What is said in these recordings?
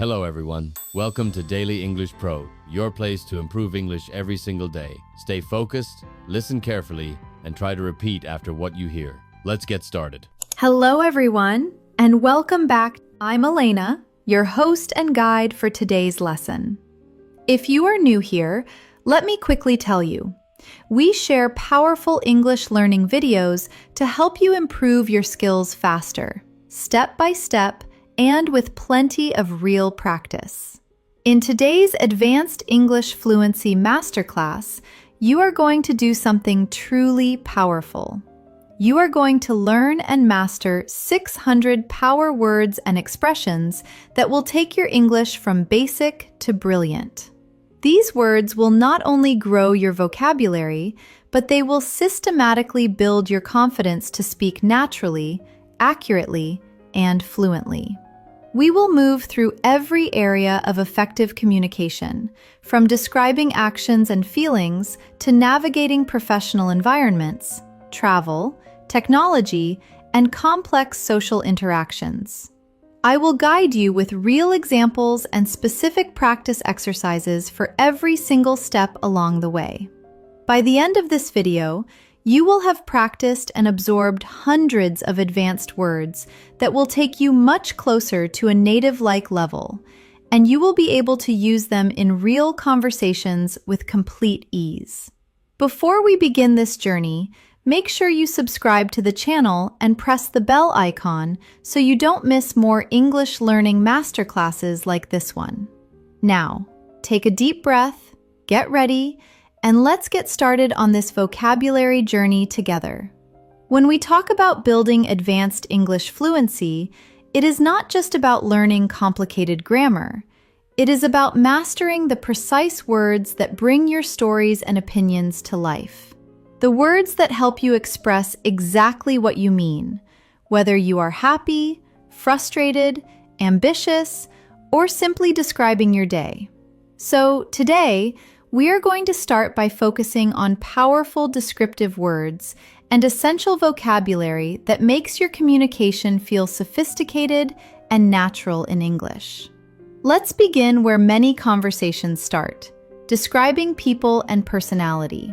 Hello everyone, welcome to Daily English Pro, your place to improve English every single day. Stay focused, listen carefully, and try to repeat after what you hear. Let's get started. Hello everyone, and welcome back. I'm Elena, your host and guide for today's lesson. If you are new here, let me quickly tell you. We share powerful English learning videos to help you improve your skills faster, step by step, and with plenty of real practice. In today's Advanced English Fluency Masterclass, you are going to do something truly powerful. You are going to learn and master 600 power words and expressions that will take your English from basic to brilliant. These words will not only grow your vocabulary, but they will systematically build your confidence to speak naturally, accurately, and fluently. We will move through every area of effective communication, from describing actions and feelings to navigating professional environments, travel, technology, and complex social interactions. I will guide you with real examples and specific practice exercises for every single step along the way. By the end of this video, you will have practiced and absorbed hundreds of advanced words that will take you much closer to a native-like level, and you will be able to use them in real conversations with complete ease. Before we begin this journey, make sure you subscribe to the channel and press the bell icon so you don't miss more English learning masterclasses like this one. Now, take a deep breath, get ready, and let's get started on this vocabulary journey together. When we talk about building advanced English fluency, it is not just about learning complicated grammar. It is about mastering the precise words that bring your stories and opinions to life. The words that help you express exactly what you mean, whether you are happy, frustrated, ambitious, or simply describing your day. So today, we are going to start by focusing on powerful descriptive words and essential vocabulary that makes your communication feel sophisticated and natural in English. Let's begin where many conversations start, describing people and personality.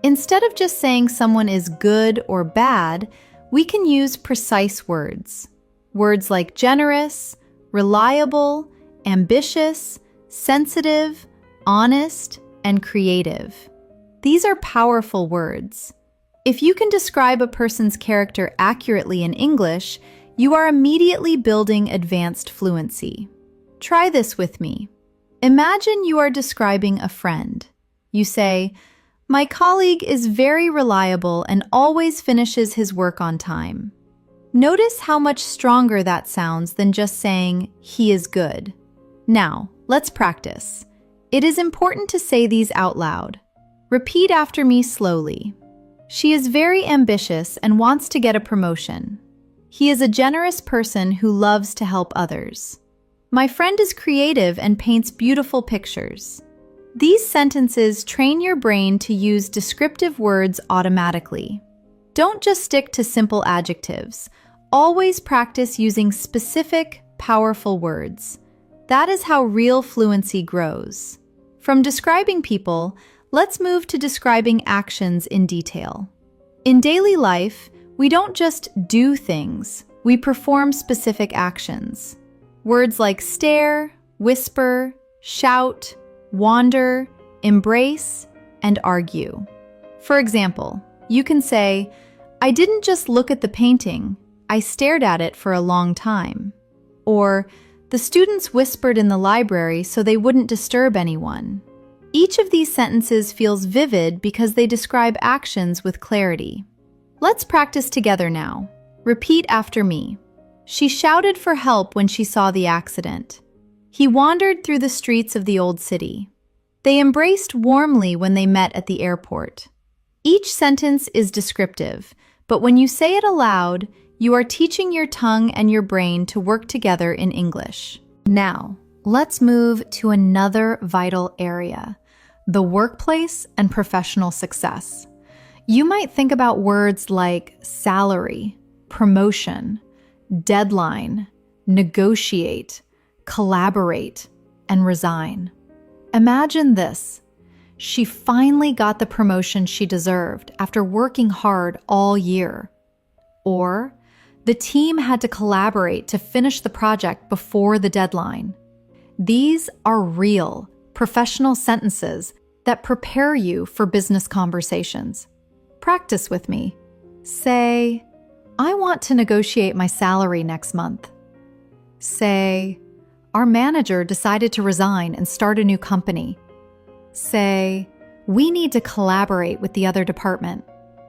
Instead of just saying someone is good or bad, we can use precise words. Words like generous, reliable, ambitious, sensitive, honest, and creative. These are powerful words. If you can describe a person's character accurately in English, you are immediately building advanced fluency. Try this with me. Imagine you are describing a friend. You say, "My colleague is very reliable and always finishes his work on time." Notice how much stronger that sounds than just saying, "He is good." Now, let's practice. It is important to say these out loud. Repeat after me slowly. She is very ambitious and wants to get a promotion. He is a generous person who loves to help others. My friend is creative and paints beautiful pictures. These sentences train your brain to use descriptive words automatically. Don't just stick to simple adjectives. Always practice using specific, powerful words. That is how real fluency grows. From describing people, let's move to describing actions in detail. In daily life, we don't just do things, we perform specific actions. Words like stare, whisper, shout, wander, embrace, and argue. For example, you can say, "I didn't just look at the painting, I stared at it for a long time." Or, "The students whispered in the library so they wouldn't disturb anyone." Each of these sentences feels vivid because they describe actions with clarity. Let's practice together now. Repeat after me. She shouted for help when she saw the accident. He wandered through the streets of the old city. They embraced warmly when they met at the airport. Each sentence is descriptive, but when you say it aloud, you are teaching your tongue and your brain to work together in English. Now, let's move to another vital area, the workplace and professional success. You might think about words like salary, promotion, deadline, negotiate, collaborate, and resign. Imagine this. She finally got the promotion she deserved after working hard all year. Or, the team had to collaborate to finish the project before the deadline. These are real, professional sentences that prepare you for business conversations. Practice with me. Say, I want to negotiate my salary next month. Say, our manager decided to resign and start a new company. Say, we need to collaborate with the other department.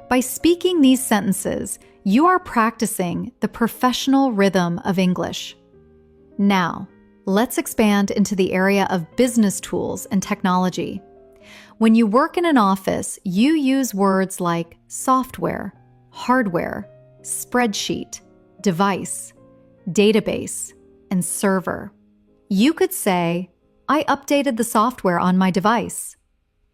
By speaking these sentences, you are practicing the professional rhythm of English. Now, let's expand into the area of business tools and technology. When you work in an office, you use words like software, hardware, spreadsheet, device, database, and server. You could say, I updated the software on my device.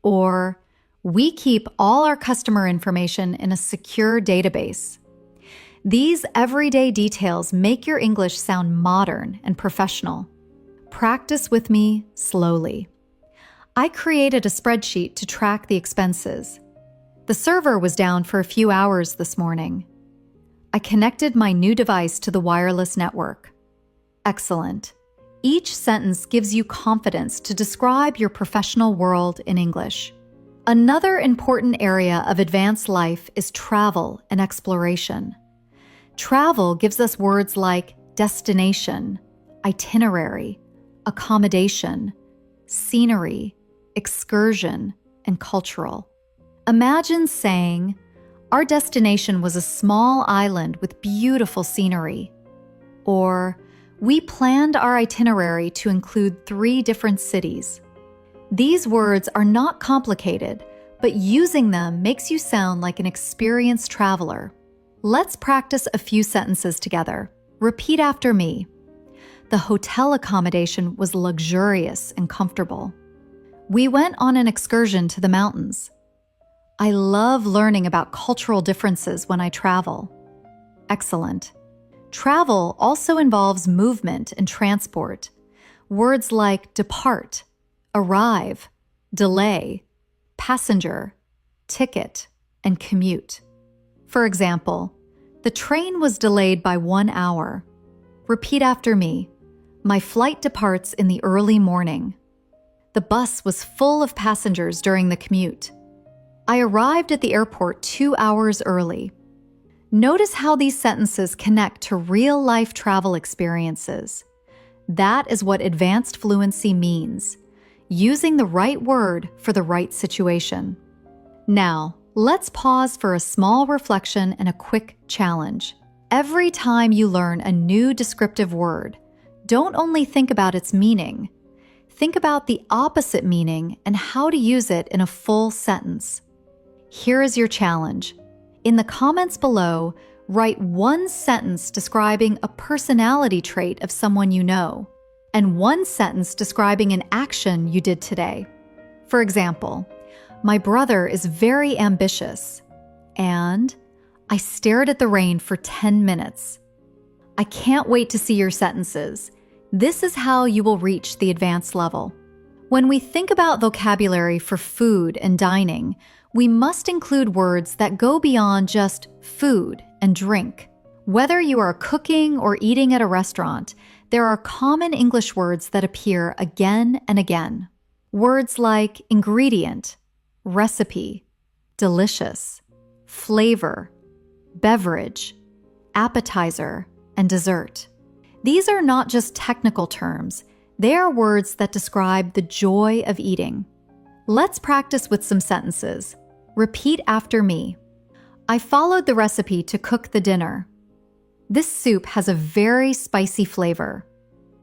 Or, we keep all our customer information in a secure database. These everyday details make your English sound modern and professional. Practice with me slowly. I created a spreadsheet to track the expenses. The server was down for a few hours this morning. I connected my new device to the wireless network. Excellent. Each sentence gives you confidence to describe your professional world in English. Another important area of advanced life is travel and exploration. Travel gives us words like destination, itinerary, accommodation, scenery, excursion, and cultural. Imagine saying, our destination was a small island with beautiful scenery. Or, we planned our itinerary to include 3 different cities. These words are not complicated, but using them makes you sound like an experienced traveler. Let's practice a few sentences together. Repeat after me. The hotel accommodation was luxurious and comfortable. We went on an excursion to the mountains. I love learning about cultural differences when I travel. Excellent. Travel also involves movement and transport. Words like depart, arrive, delay, passenger, ticket, and commute. For example, the train was delayed by 1 hour. Repeat after me. My flight departs in the early morning. The bus was full of passengers during the commute. I arrived at the airport 2 hours early. Notice how these sentences connect to real-life travel experiences. That is what advanced fluency means, using the right word for the right situation. Now, let's pause for a small reflection and a quick challenge. Every time you learn a new descriptive word, don't only think about its meaning. Think about the opposite meaning and how to use it in a full sentence. Here is your challenge. In the comments below, write one sentence describing a personality trait of someone you know, and one sentence describing an action you did today. For example, my brother is very ambitious, and I stared at the rain for 10 minutes. I can't wait to see your sentences. This is how you will reach the advanced level. When we think about vocabulary for food and dining, we must include words that go beyond just food and drink. Whether you are cooking or eating at a restaurant, there are common English words that appear again and again. Words like ingredient, recipe, delicious, flavor, beverage, appetizer, and dessert. These are not just technical terms. They are words that describe the joy of eating. Let's practice with some sentences. Repeat after me. I followed the recipe to cook the dinner. This soup has a very spicy flavor.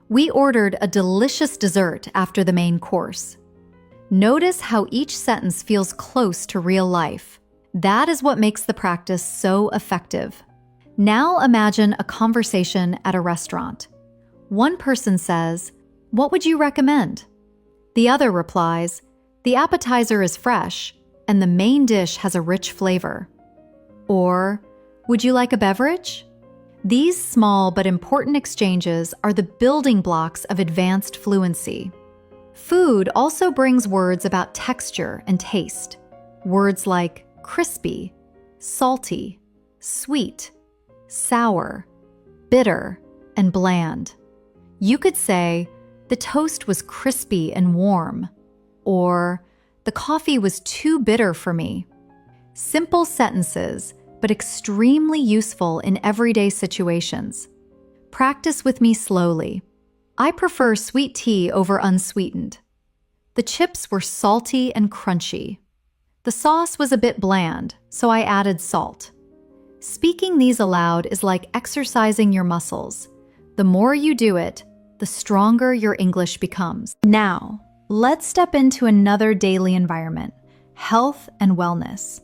We ordered a delicious dessert after the main course. Notice how each sentence feels close to real life. That is what makes the practice so effective. Now imagine a conversation at a restaurant. One person says, "What would you recommend?" The other replies, "The appetizer is fresh, and the main dish has a rich flavor." Or, "Would you like a beverage?" These small but important exchanges are the building blocks of advanced fluency. Food also brings words about texture and taste. Words like crispy, salty, sweet, sour, bitter, and bland. You could say, "The toast was crispy and warm," or "The coffee was too bitter for me." Simple sentences, but extremely useful in everyday situations. Practice with me slowly. I prefer sweet tea over unsweetened. The chips were salty and crunchy. The sauce was a bit bland, so I added salt. Speaking these aloud is like exercising your muscles. The more you do it, the stronger your English becomes. Now, let's step into another daily environment, health and wellness.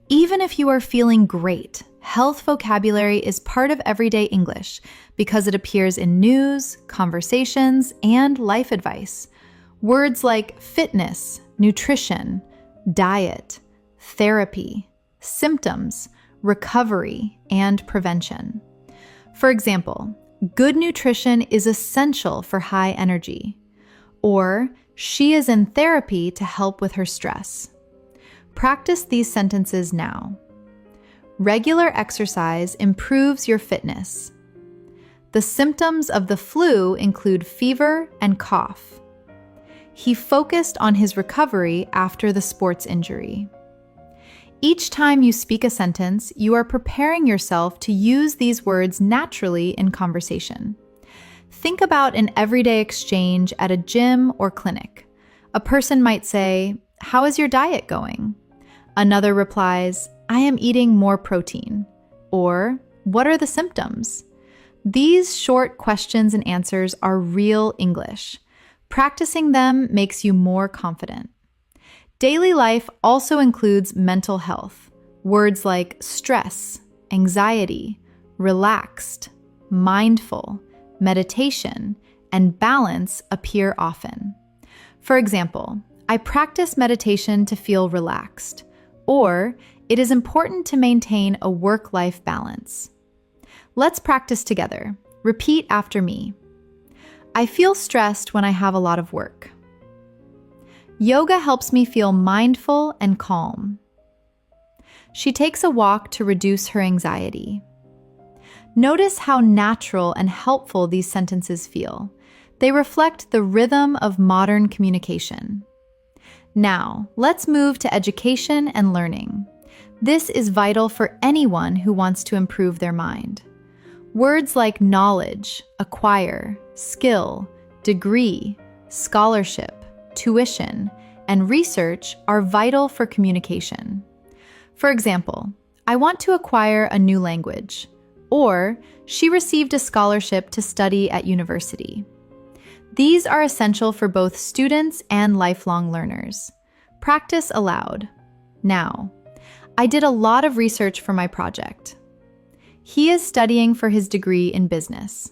Even if you are feeling great, health vocabulary is part of everyday English because it appears in news, conversations, and life advice. Words like fitness, nutrition, diet, therapy, symptoms, recovery, and prevention. For example, good nutrition is essential for high energy, or she is in therapy to help with her stress. Practice these sentences now. Regular exercise improves your fitness. The symptoms of the flu include fever and cough. He focused on his recovery after the sports injury. Each time you speak a sentence, you are preparing yourself to use these words naturally in conversation. Think about an everyday exchange at a gym or clinic. A person might say, "How is your diet going?" Another replies, "I am eating more protein." Or, "What are the symptoms?" These short questions and answers are real English. Practicing them makes you more confident. Daily life also includes mental health. Words like stress, anxiety, relaxed, mindful, meditation, and balance appear often. For example, I practice meditation to feel relaxed, or it is important to maintain a work-life balance. Let's practice together. Repeat after me. I feel stressed when I have a lot of work. Yoga helps me feel mindful and calm. She takes a walk to reduce her anxiety. Notice how natural and helpful these sentences feel. They reflect the rhythm of modern communication. Now, let's move to education and learning. This is vital for anyone who wants to improve their mind. Words like knowledge, acquire, skill, degree, scholarship, tuition, and research are vital for communication. For example, I want to acquire a new language, or she received a scholarship to study at university. These are essential for both students and lifelong learners. Practice aloud. Now, I did a lot of research for my project. He is studying for his degree in business.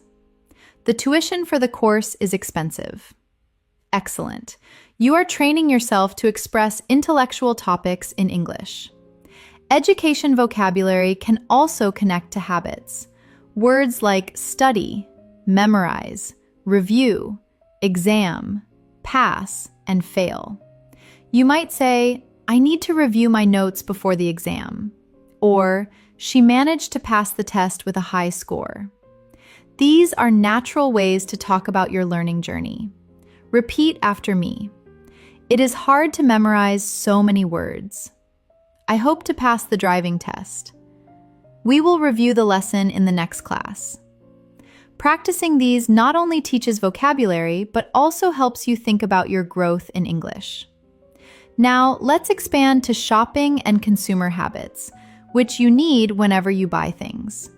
The tuition for the course is expensive. Excellent. You are training yourself to express intellectual topics in English. Education vocabulary can also connect to habits. Words like study, memorize, review, exam, pass, and fail. You might say, "I need to review my notes before the exam," or "She managed to pass the test with a high score." These are natural ways to talk about your learning journey. Repeat after me. It is hard to memorize so many words. I hope to pass the driving test. We will review the lesson in the next class. Practicing these not only teaches vocabulary, but also helps you think about your growth in English. Now, let's expand to shopping and consumer habits, which you need whenever you buy things.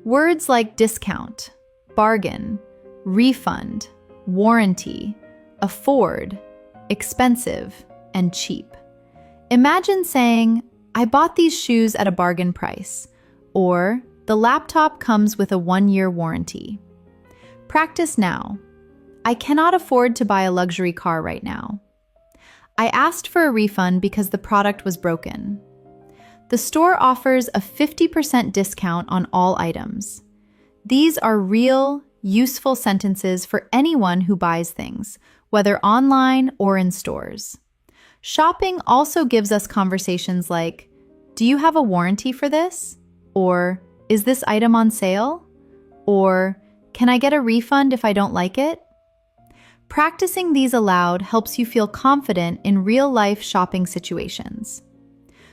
Words like discount, bargain, refund, warranty, afford, expensive, and cheap. Imagine saying, "I bought these shoes at a bargain price," or "The laptop comes with a 1-year warranty." Practice now. I cannot afford to buy a luxury car right now. I asked for a refund because the product was broken. The store offers a 50% discount on all items. These are real, useful sentences for anyone who buys things, whether online or in stores. Shopping also gives us conversations like, "Do you have a warranty for this?" Or, "Is this item on sale?" Or, "Can I get a refund if I don't like it?" Practicing these aloud helps you feel confident in real-life shopping situations.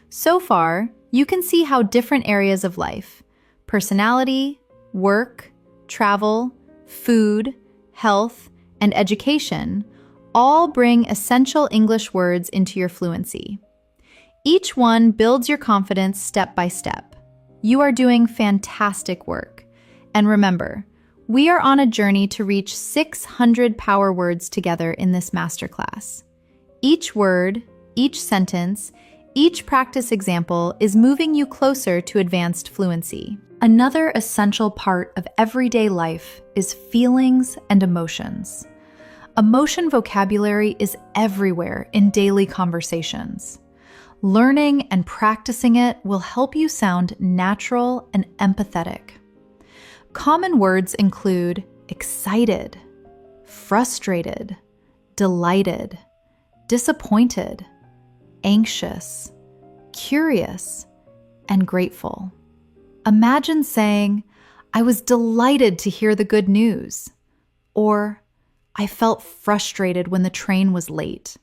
So far, you can see how different areas of life, personality, work, travel, food, health, and education, all bring essential English words into your fluency. Each one builds your confidence step by step. You are doing fantastic work. And remember, we are on a journey to reach 600 power words together in this masterclass. Each word, each sentence, each practice example is moving you closer to advanced fluency. Another essential part of everyday life is feelings and emotions. Emotion vocabulary is everywhere in daily conversations. Learning and practicing it will help you sound natural and empathetic. Common words include excited, frustrated, delighted, disappointed, anxious, curious, and grateful. Imagine saying, "I was delighted to hear the good news," or "I felt frustrated when the train was late."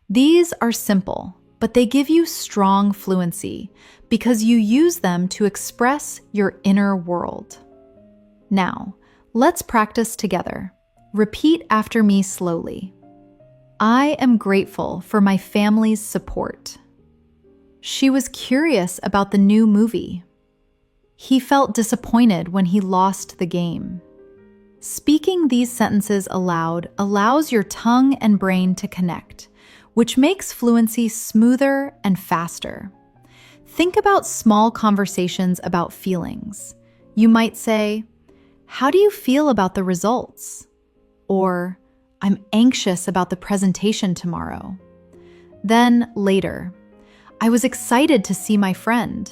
These are simple, but they give you strong fluency because you use them to express your inner world. Now, let's practice together. Repeat after me slowly. I am grateful for my family's support. She was curious about the new movie. He felt disappointed when he lost the game. Speaking these sentences aloud allows your tongue and brain to connect, which makes fluency smoother and faster. Think about small conversations about feelings. You might say, "How do you feel about the results?" Or, "I'm anxious about the presentation tomorrow." Then later, "I was excited to see my friend."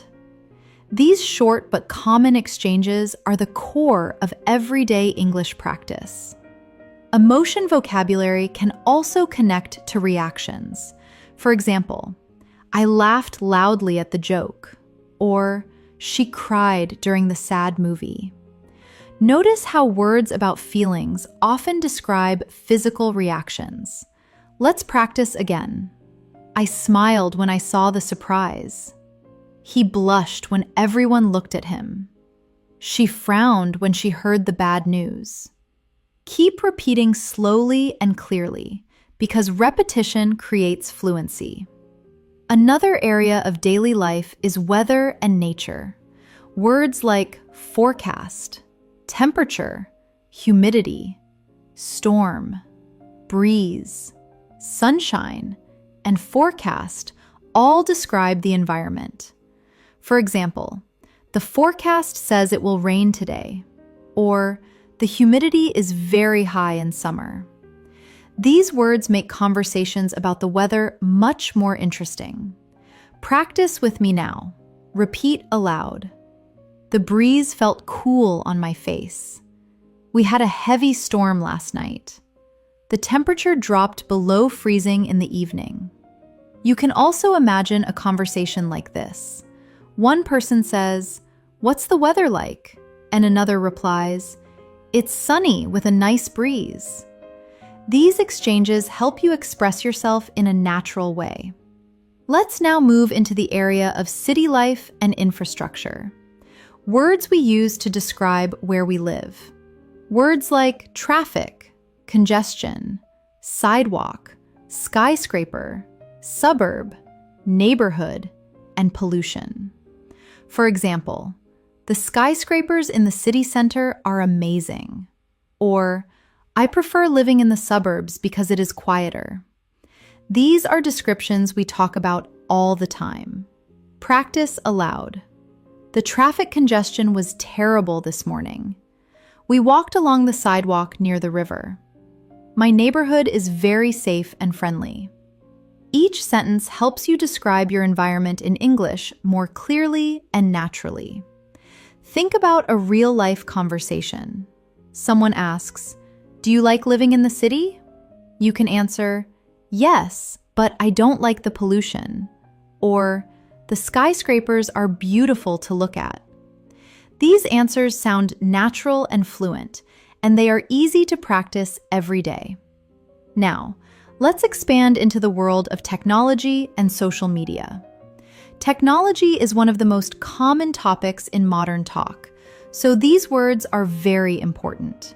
These short but common exchanges are the core of everyday English practice. Emotion vocabulary can also connect to reactions. For example, "I laughed loudly at the joke," or "She cried during the sad movie." Notice how words about feelings often describe physical reactions. Let's practice again. I smiled when I saw the surprise. He blushed when everyone looked at him. She frowned when she heard the bad news. Keep repeating slowly and clearly, because repetition creates fluency. Another area of daily life is weather and nature. Words like forecast, temperature, humidity, storm, breeze, sunshine, and forecast all describe the environment. For example, the forecast says it will rain today, or the humidity is very high in summer. These words make conversations about the weather much more interesting. Practice with me now. Repeat aloud. The breeze felt cool on my face. We had a heavy storm last night. The temperature dropped below freezing in the evening. You can also imagine a conversation like this. One person says, "What's the weather like?" And another replies, "It's sunny with a nice breeze." These exchanges help you express yourself in a natural way. Let's now move into the area of city life and infrastructure. Words we use to describe where we live. Words like traffic, congestion, sidewalk, skyscraper, suburb, neighborhood, and pollution. For example, the skyscrapers in the city center are amazing. Or, "I prefer living in the suburbs because it is quieter." These are descriptions we talk about all the time. Practice aloud. The traffic congestion was terrible this morning. We walked along the sidewalk near the river. My neighborhood is very safe and friendly. Each sentence helps you describe your environment in English more clearly and naturally. Think about a real-life conversation. Someone asks, "Do you like living in the city?" You can answer, "Yes, but I don't like the pollution." Or, "The skyscrapers are beautiful to look at." These answers sound natural and fluent, and they are easy to practice every day. Now, let's expand into the world of technology and social media. Technology is one of the most common topics in modern talk, so these words are very important.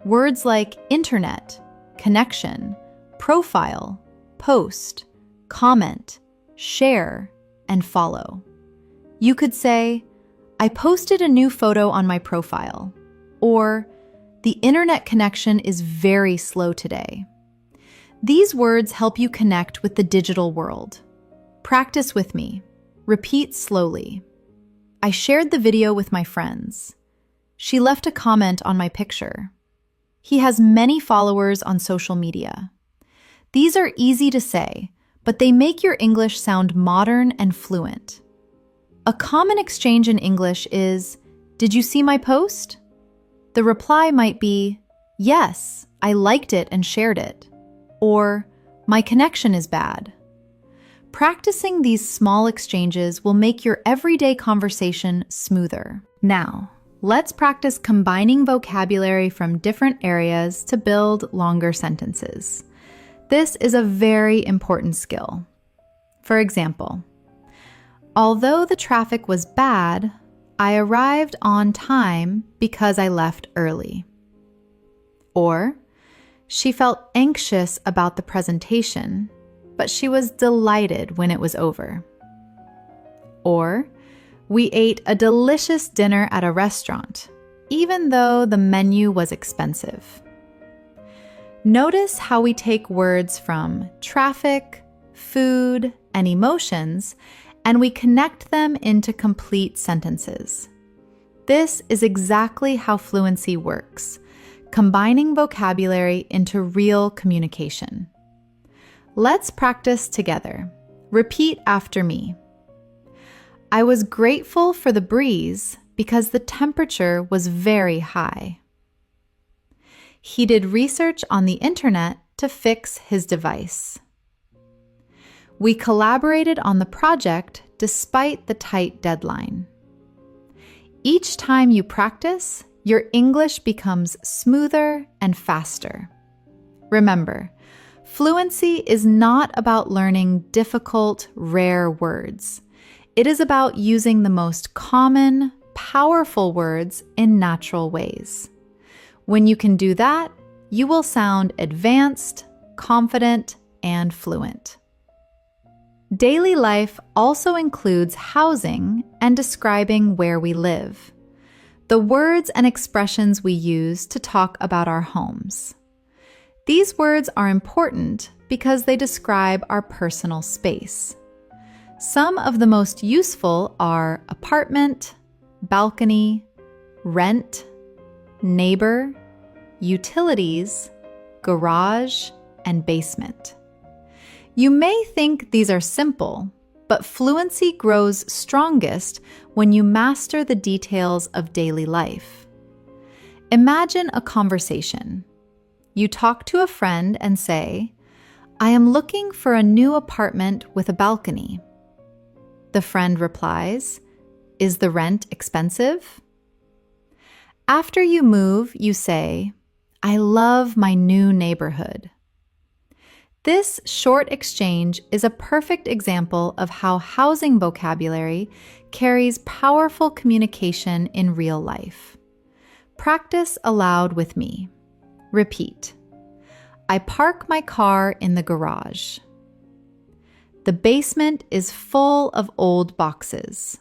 Words like internet, connection, profile, post, comment, share, and follow. You could say, "I posted a new photo on my profile," or "The internet connection is very slow today." These words help you connect with the digital world. Practice with me. Repeat slowly. "I shared the video with my friends." "She left a comment on my picture." "He has many followers on social media." These are easy to say, but they make your English sound modern and fluent. A common exchange in English is, "Did you see my post?" The reply might be, "Yes, I liked it and shared it." Or, "My connection is bad." Practicing these small exchanges will make your everyday conversation smoother. Now, let's practice combining vocabulary from different areas to build longer sentences. This is a very important skill. For example, "Although the traffic was bad, I arrived on time because I left early." Or, "She felt anxious about the presentation, but she was delighted when it was over." Or, "We ate a delicious dinner at a restaurant, even though the menu was expensive." Notice how we take words from traffic, food, and emotions, and we connect them into complete sentences. This is exactly how fluency works, combining vocabulary into real communication. Let's practice together. Repeat after me. "I was grateful for the breeze because the temperature was very high." "He did research on the internet to fix his device." "We collaborated on the project despite the tight deadline." Each time you practice, your English becomes smoother and faster. Remember, fluency is not about learning difficult, rare words. It is about using the most common, powerful words in natural ways. When you can do that, you will sound advanced, confident, and fluent. Daily life also includes housing and describing where we live. The words and expressions we use to talk about our homes. These words are important because they describe our personal space. Some of the most useful are apartment, balcony, rent, neighbor, utilities, garage, and basement. You may think these are simple, but fluency grows strongest when you master the details of daily life. Imagine a conversation. You talk to a friend and say, "I am looking for a new apartment with a balcony." The friend replies, "Is the rent expensive?" After you move, you say, "I love my new neighborhood." This short exchange is a perfect example of how housing vocabulary carries powerful communication in real life. Practice aloud with me. Repeat. "I park my car in the garage." "The basement is full of old boxes."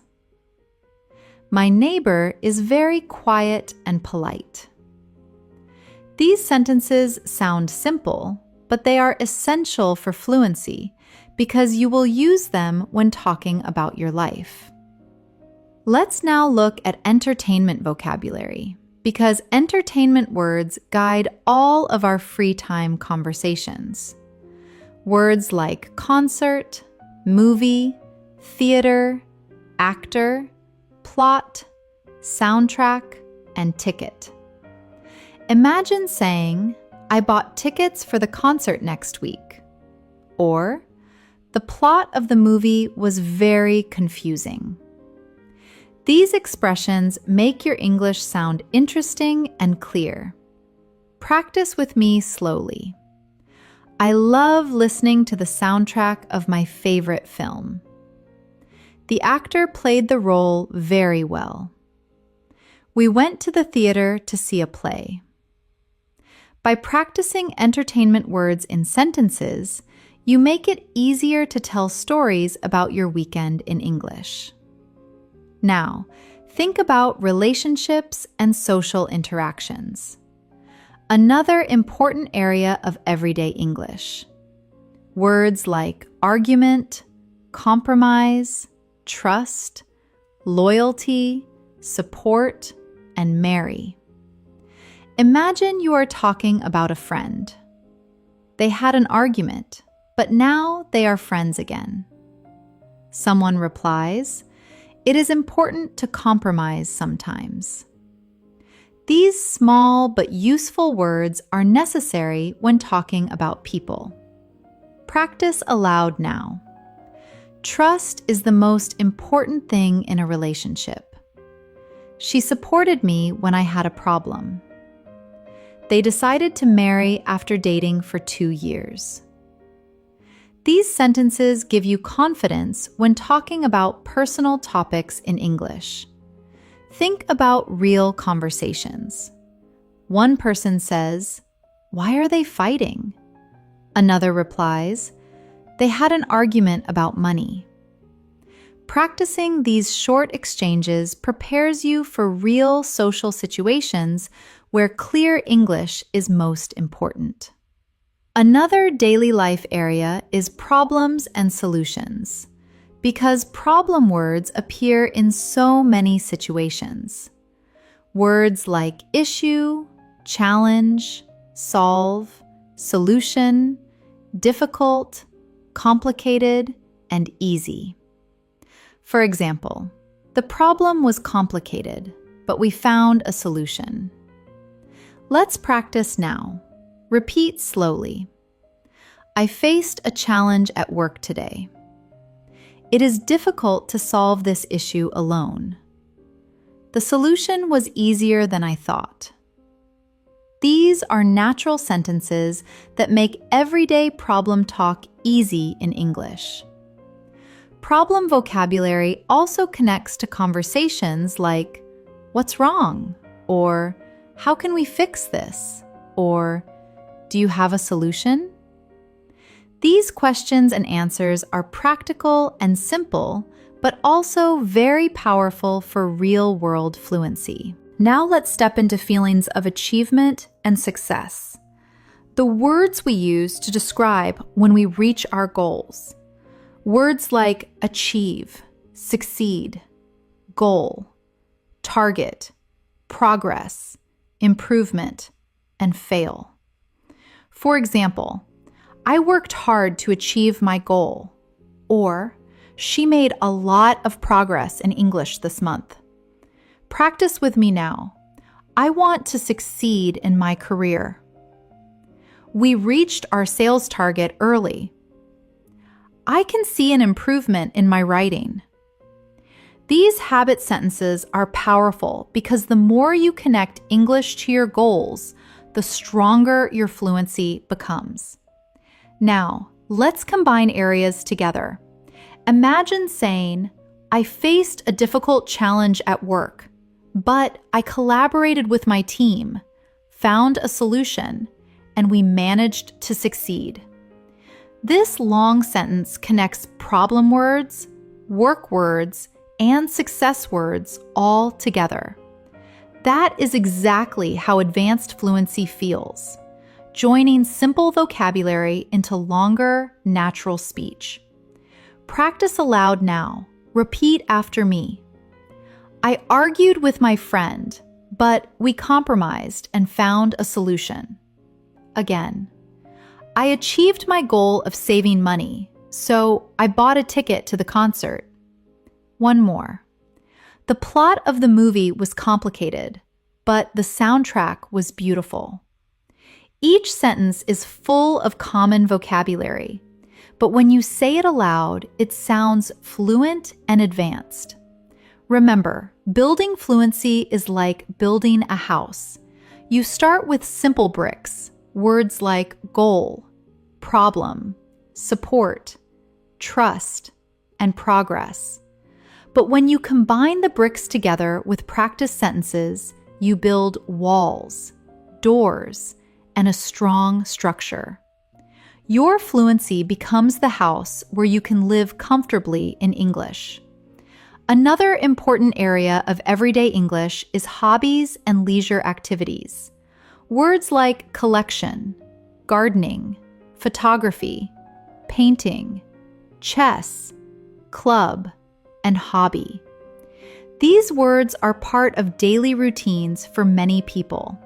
"My neighbor is very quiet and polite." These sentences sound simple, but they are essential for fluency because you will use them when talking about your life. Let's now look at entertainment vocabulary, because entertainment words guide all of our free time conversations. Words like concert, movie, theater, actor, plot, soundtrack, and ticket. Imagine saying, I bought tickets for the concert next week. Or, the plot of the movie was very confusing. These expressions make your English sound interesting and clear. Practice with me slowly. I love listening to the soundtrack of my favorite film. The actor played the role very well. We went to the theater to see a play. By practicing entertainment words in sentences, you make it easier to tell stories about your weekend in English. Now, think about relationships and social interactions. Another important area of everyday English. Words like argument, compromise, trust, loyalty, support, and marry. Imagine you are talking about a friend. They had an argument, but now they are friends again. Someone replies, "It is important to compromise sometimes." These small but useful words are necessary when talking about people. Practice aloud now. Trust is the most important thing in a relationship. She supported me when I had a problem. They decided to marry after dating for 2 years. These sentences give you confidence when talking about personal topics in English. Think about real conversations. One person says, "Why are they fighting?" Another replies, "They had an argument about money." Practicing these short exchanges prepares you for real social situations where clear English is most important. Another daily life area is problems and solutions, because problem words appear in so many situations. Words like issue, challenge, solve, solution, difficult, complicated, and easy. For example, the problem was complicated, but we found a solution. Let's practice now. Repeat slowly. I faced a challenge at work today. It is difficult to solve this issue alone. The solution was easier than I thought. These are natural sentences that make everyday problem talk easy in English. Problem vocabulary also connects to conversations like, "What's wrong?" or "How can we fix this?" or "Do you have a solution?" These questions and answers are practical and simple, but also very powerful for real-world fluency. Now let's step into feelings of achievement and success. The words we use to describe when we reach our goals. Words like achieve, succeed, goal, target, progress, improvement, and fail. For example, I worked hard to achieve my goal, or she made a lot of progress in English this month. Practice with me now. I want to succeed in my career. We reached our sales target early. I can see an improvement in my writing. These habit sentences are powerful because the more you connect English to your goals, the stronger your fluency becomes. Now, let's combine areas together. Imagine saying, I faced a difficult challenge at work, but I collaborated with my team, found a solution, and we managed to succeed. This long sentence connects problem words, work words, and success words all together. That is exactly how advanced fluency feels, joining simple vocabulary into longer, natural speech. Practice aloud now. Repeat after me. I argued with my friend, but we compromised and found a solution. Again. I achieved my goal of saving money, so I bought a ticket to the concert. One more. The plot of the movie was complicated, but the soundtrack was beautiful. Each sentence is full of common vocabulary, but when you say it aloud, it sounds fluent and advanced. Remember, building fluency is like building a house. You start with simple bricks, words like goal, problem, support, trust, and progress. But when you combine the bricks together with practice sentences, you build walls, doors, and a strong structure. Your fluency becomes the house where you can live comfortably in English. Another important area of everyday English is hobbies and leisure activities. Words like collection, gardening, photography, painting, chess, club, and hobby. These words are part of daily routines for many people.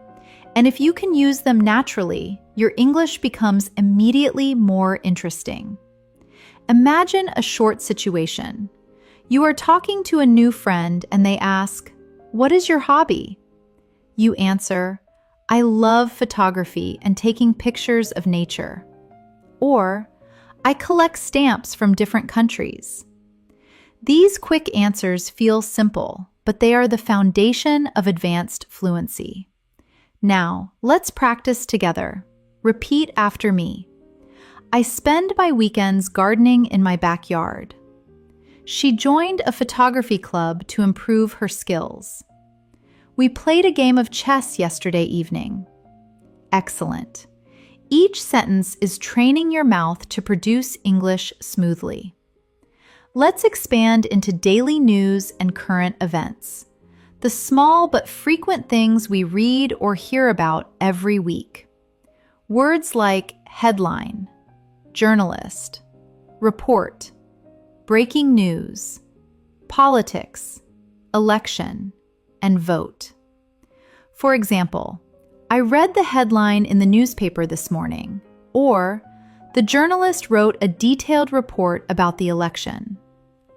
And if you can use them naturally, your English becomes immediately more interesting. Imagine a short situation. You are talking to a new friend and they ask, "What is your hobby?" You answer, "I love photography and taking pictures of nature." Or, "I collect stamps from different countries." These quick answers feel simple, but they are the foundation of advanced fluency. Now, let's practice together. Repeat after me. I spend my weekends gardening in my backyard. She joined a photography club to improve her skills. We played a game of chess yesterday evening. Excellent. Each sentence is training your mouth to produce English smoothly. Let's expand into daily news and current events, the small but frequent things we read or hear about every week. Words like headline, journalist, report, breaking news, politics, election, and vote. For example, I read the headline in the newspaper this morning, or the journalist wrote a detailed report about the election,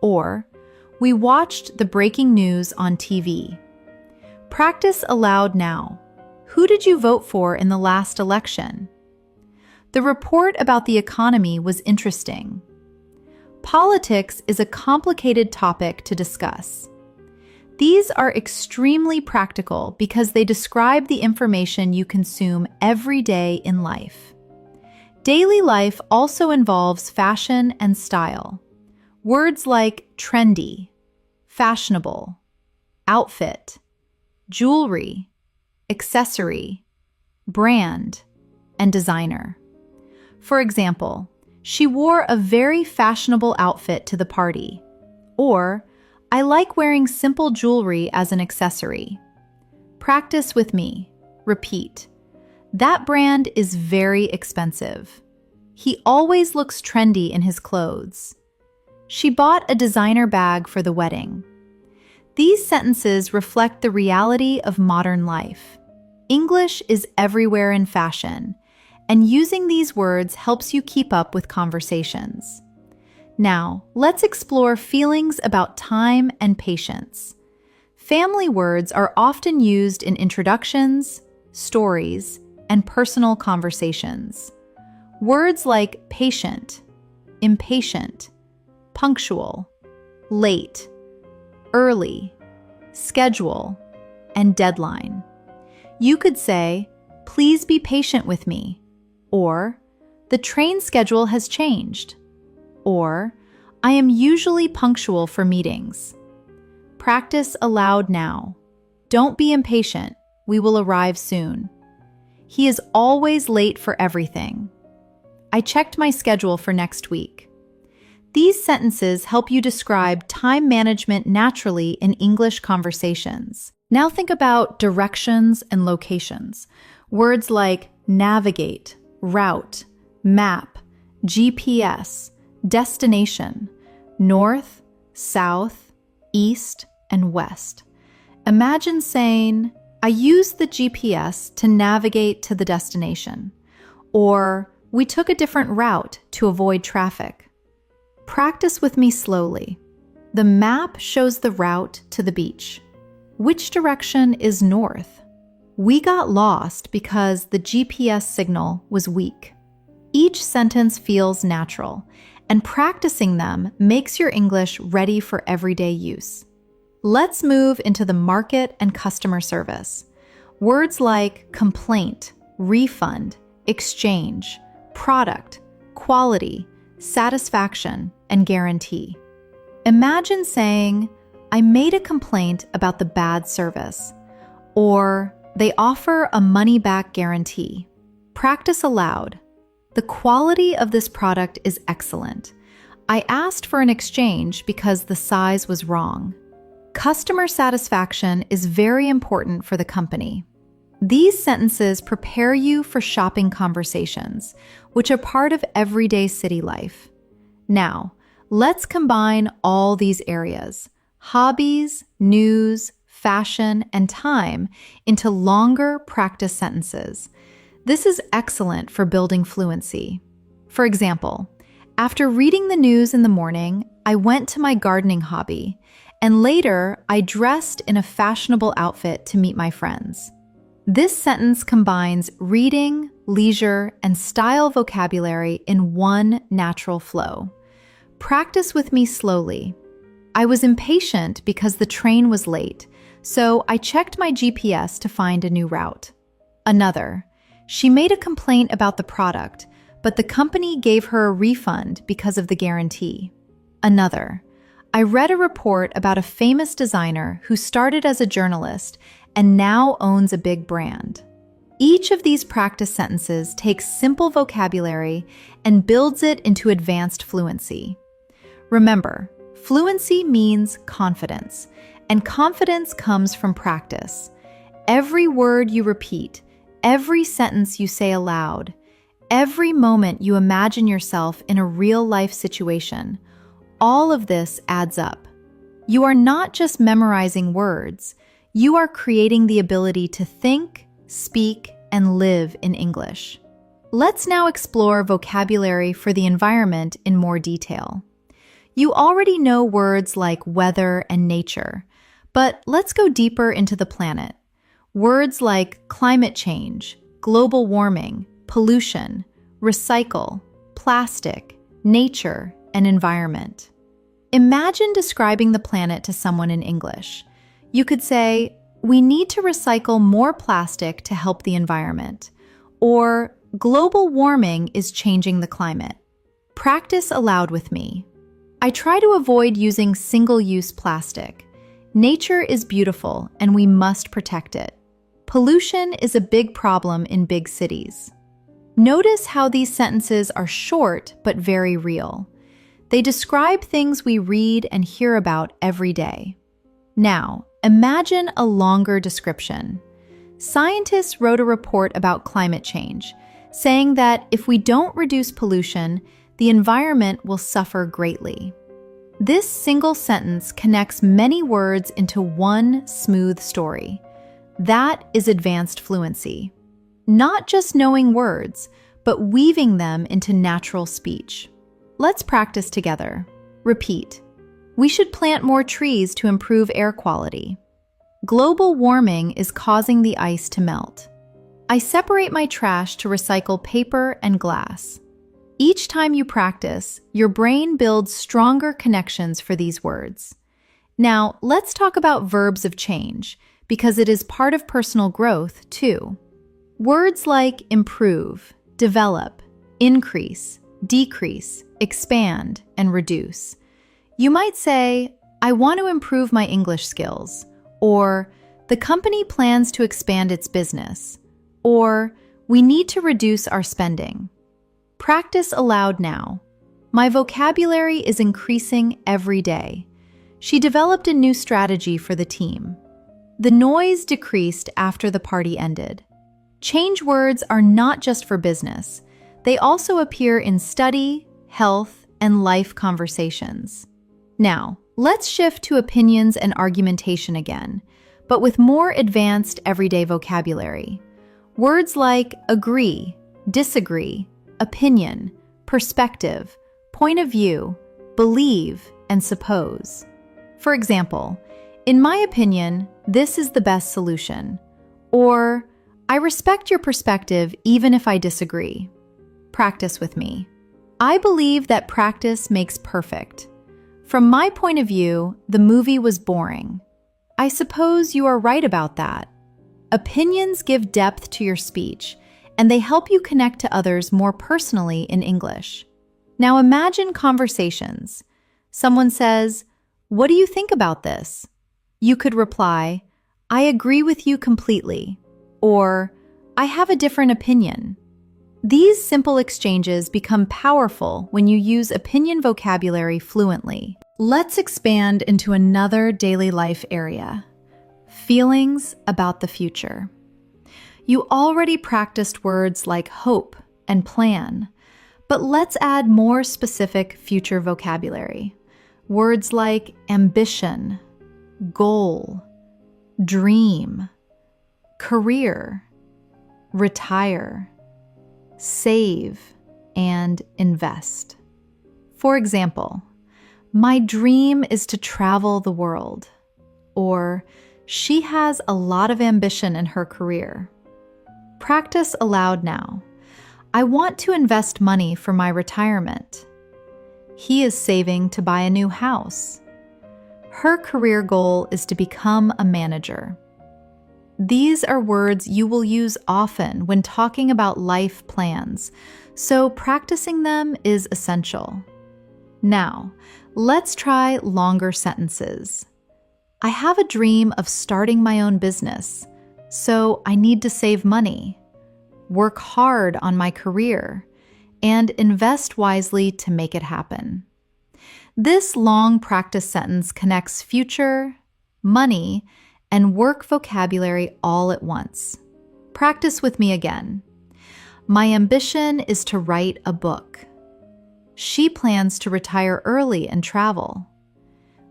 or we watched the breaking news on TV. Practice aloud now. Who did you vote for in the last election? The report about the economy was interesting. Politics is a complicated topic to discuss. These are extremely practical because they describe the information you consume every day in life. Daily life also involves fashion and style. Words like trendy, fashionable, outfit, jewelry, accessory, brand, and designer. For example, she wore a very fashionable outfit to the party. Or, I like wearing simple jewelry as an accessory. Practice with me. Repeat. That brand is very expensive. He always looks trendy in his clothes. She bought a designer bag for the wedding. These sentences reflect the reality of modern life. English is everywhere in fashion, and using these words helps you keep up with conversations. Now, let's explore feelings about time and patience. Family words are often used in introductions, stories, and personal conversations. Words like patient, impatient, punctual, late, early, schedule, and deadline. You could say, "Please be patient with me," or "The train schedule has changed," or "I am usually punctual for meetings." Practice aloud now. Don't be impatient. We will arrive soon. He is always late for everything. I checked my schedule for next week. These sentences help you describe time management naturally in English conversations. Now think about directions and locations. Words like navigate, route, map, GPS, destination, north, south, east, and west. Imagine saying, "I used the GPS to navigate to the destination," or "We took a different route to avoid traffic." Practice with me slowly. The map shows the route to the beach. Which direction is north? We got lost because the GPS signal was weak. Each sentence feels natural, and practicing them makes your English ready for everyday use. Let's move into the market and customer service. Words like complaint, refund, exchange, product, quality, satisfaction, and guarantee. Imagine saying, I made a complaint about the bad service, or they offer a money-back guarantee. Practice aloud. The quality of this product is excellent. I asked for an exchange because the size was wrong. Customer satisfaction is very important for the company. These sentences prepare you for shopping conversations, which are part of everyday city life. Now, let's combine all these areas, hobbies, news, fashion, and time, into longer practice sentences. This is excellent for building fluency. For example, after reading the news in the morning, I went to my gardening hobby, and later I dressed in a fashionable outfit to meet my friends. This sentence combines reading, leisure, and style vocabulary in one natural flow. Practice with me slowly. I was impatient because the train was late, so I checked my GPS to find a new route. Another, she made a complaint about the product, but the company gave her a refund because of the guarantee. Another, I read a report about a famous designer who started as a journalist and now owns a big brand. Each of these practice sentences takes simple vocabulary and builds it into advanced fluency. Remember, fluency means confidence, and confidence comes from practice. Every word you repeat, every sentence you say aloud, every moment you imagine yourself in a real-life situation, all of this adds up. You are not just memorizing words, you are creating the ability to think, speak, and live in English. Let's now explore vocabulary for the environment in more detail. You already know words like weather and nature, but let's go deeper into the planet. Words like climate change, global warming, pollution, recycle, plastic, nature, and environment. Imagine describing the planet to someone in English. You could say, we need to recycle more plastic to help the environment, or global warming is changing the climate. Practice aloud with me. I try to avoid using single-use plastic. Nature is beautiful and we must protect it. Pollution is a big problem in big cities. Notice how these sentences are short but very real. They describe things we read and hear about every day. Now, imagine a longer description. Scientists wrote a report about climate change, saying that if we don't reduce pollution, the environment will suffer greatly. This single sentence connects many words into one smooth story. That is advanced fluency. Not just knowing words, but weaving them into natural speech. Let's practice together. Repeat. We should plant more trees to improve air quality. Global warming is causing the ice to melt. I separate my trash to recycle paper and glass. Each time you practice, your brain builds stronger connections for these words. Now, let's talk about verbs of change, because it is part of personal growth, too. Words like improve, develop, increase, decrease, expand, and reduce. You might say, I want to improve my English skills, or the company plans to expand its business, or we need to reduce our spending. Practice aloud now. My vocabulary is increasing every day. She developed a new strategy for the team. The noise decreased after the party ended. Change words are not just for business. They also appear in study, health, and life conversations. Now, let's shift to opinions and argumentation again, but with more advanced everyday vocabulary. Words like agree, disagree, opinion, perspective, point of view, believe, and suppose. For example, in my opinion, this is the best solution. Or, I respect your perspective even if I disagree. Practice with me. I believe that practice makes perfect. From my point of view, the movie was boring. I suppose you are right about that. Opinions give depth to your speech, and they help you connect to others more personally in English. Now imagine conversations. Someone says, "What do you think about this?" You could reply, "I agree with you completely," or "I have a different opinion." These simple exchanges become powerful when you use opinion vocabulary fluently. Let's expand into another daily life area: feelings about the future. You already practiced words like hope and plan, but let's add more specific future vocabulary. Words like ambition, goal, dream, career, retire, save, and invest. For example, my dream is to travel the world, or she has a lot of ambition in her career. Practice aloud now. I want to invest money for my retirement. He is saving to buy a new house. Her career goal is to become a manager. These are words you will use often when talking about life plans, so practicing them is essential. Now, let's try longer sentences. I have a dream of starting my own business, so I need to save money, work hard on my career, and invest wisely to make it happen. This long practice sentence connects future, money, and work vocabulary all at once. Practice with me again. My ambition is to write a book. She plans to retire early and travel.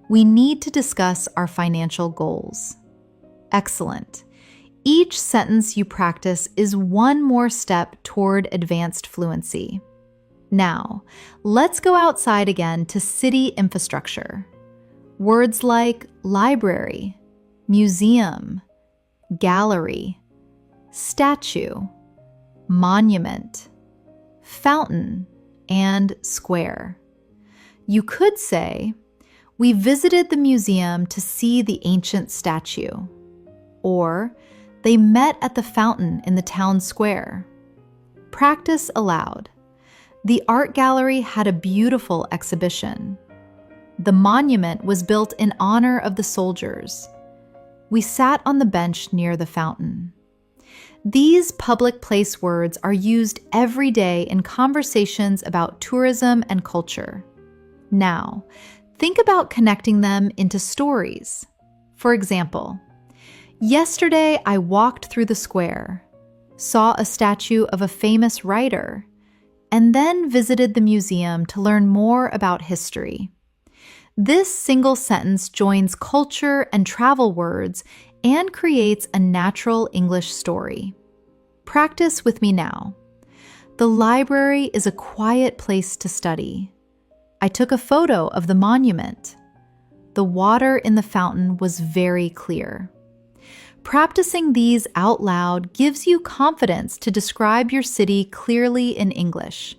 We need to discuss our financial goals. Excellent. Each sentence you practice is one more step toward advanced fluency. Now, let's go outside again to city infrastructure. Words like library, museum, gallery, statue, monument, fountain, and square. You could say, "We visited the museum to see the ancient statue," or "They met at the fountain in the town square." Practice aloud. The art gallery had a beautiful exhibition. The monument was built in honor of the soldiers. We sat on the bench near the fountain. These public place words are used every day in conversations about tourism and culture. Now, think about connecting them into stories. For example, yesterday I walked through the square, saw a statue of a famous writer, and then visited the museum to learn more about history. This single sentence joins culture and travel words and creates a natural English story. Practice with me now. The library is a quiet place to study. I took a photo of the monument. The water in the fountain was very clear. Practicing these out loud gives you confidence to describe your city clearly in English.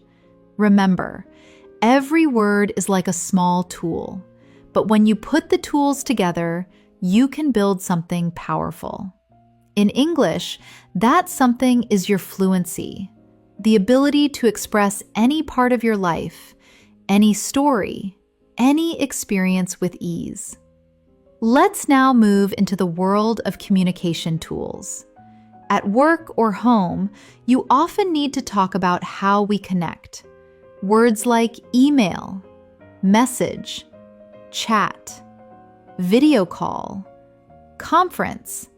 Remember, every word is like a small tool, but when you put the tools together, you can build something powerful. In English, that something is your fluency, the ability to express any part of your life, any story, any experience with ease. Let's now move into the world of communication tools. At work or home, you often need to talk about how we connect. Words like email, message, chat, video call, conference,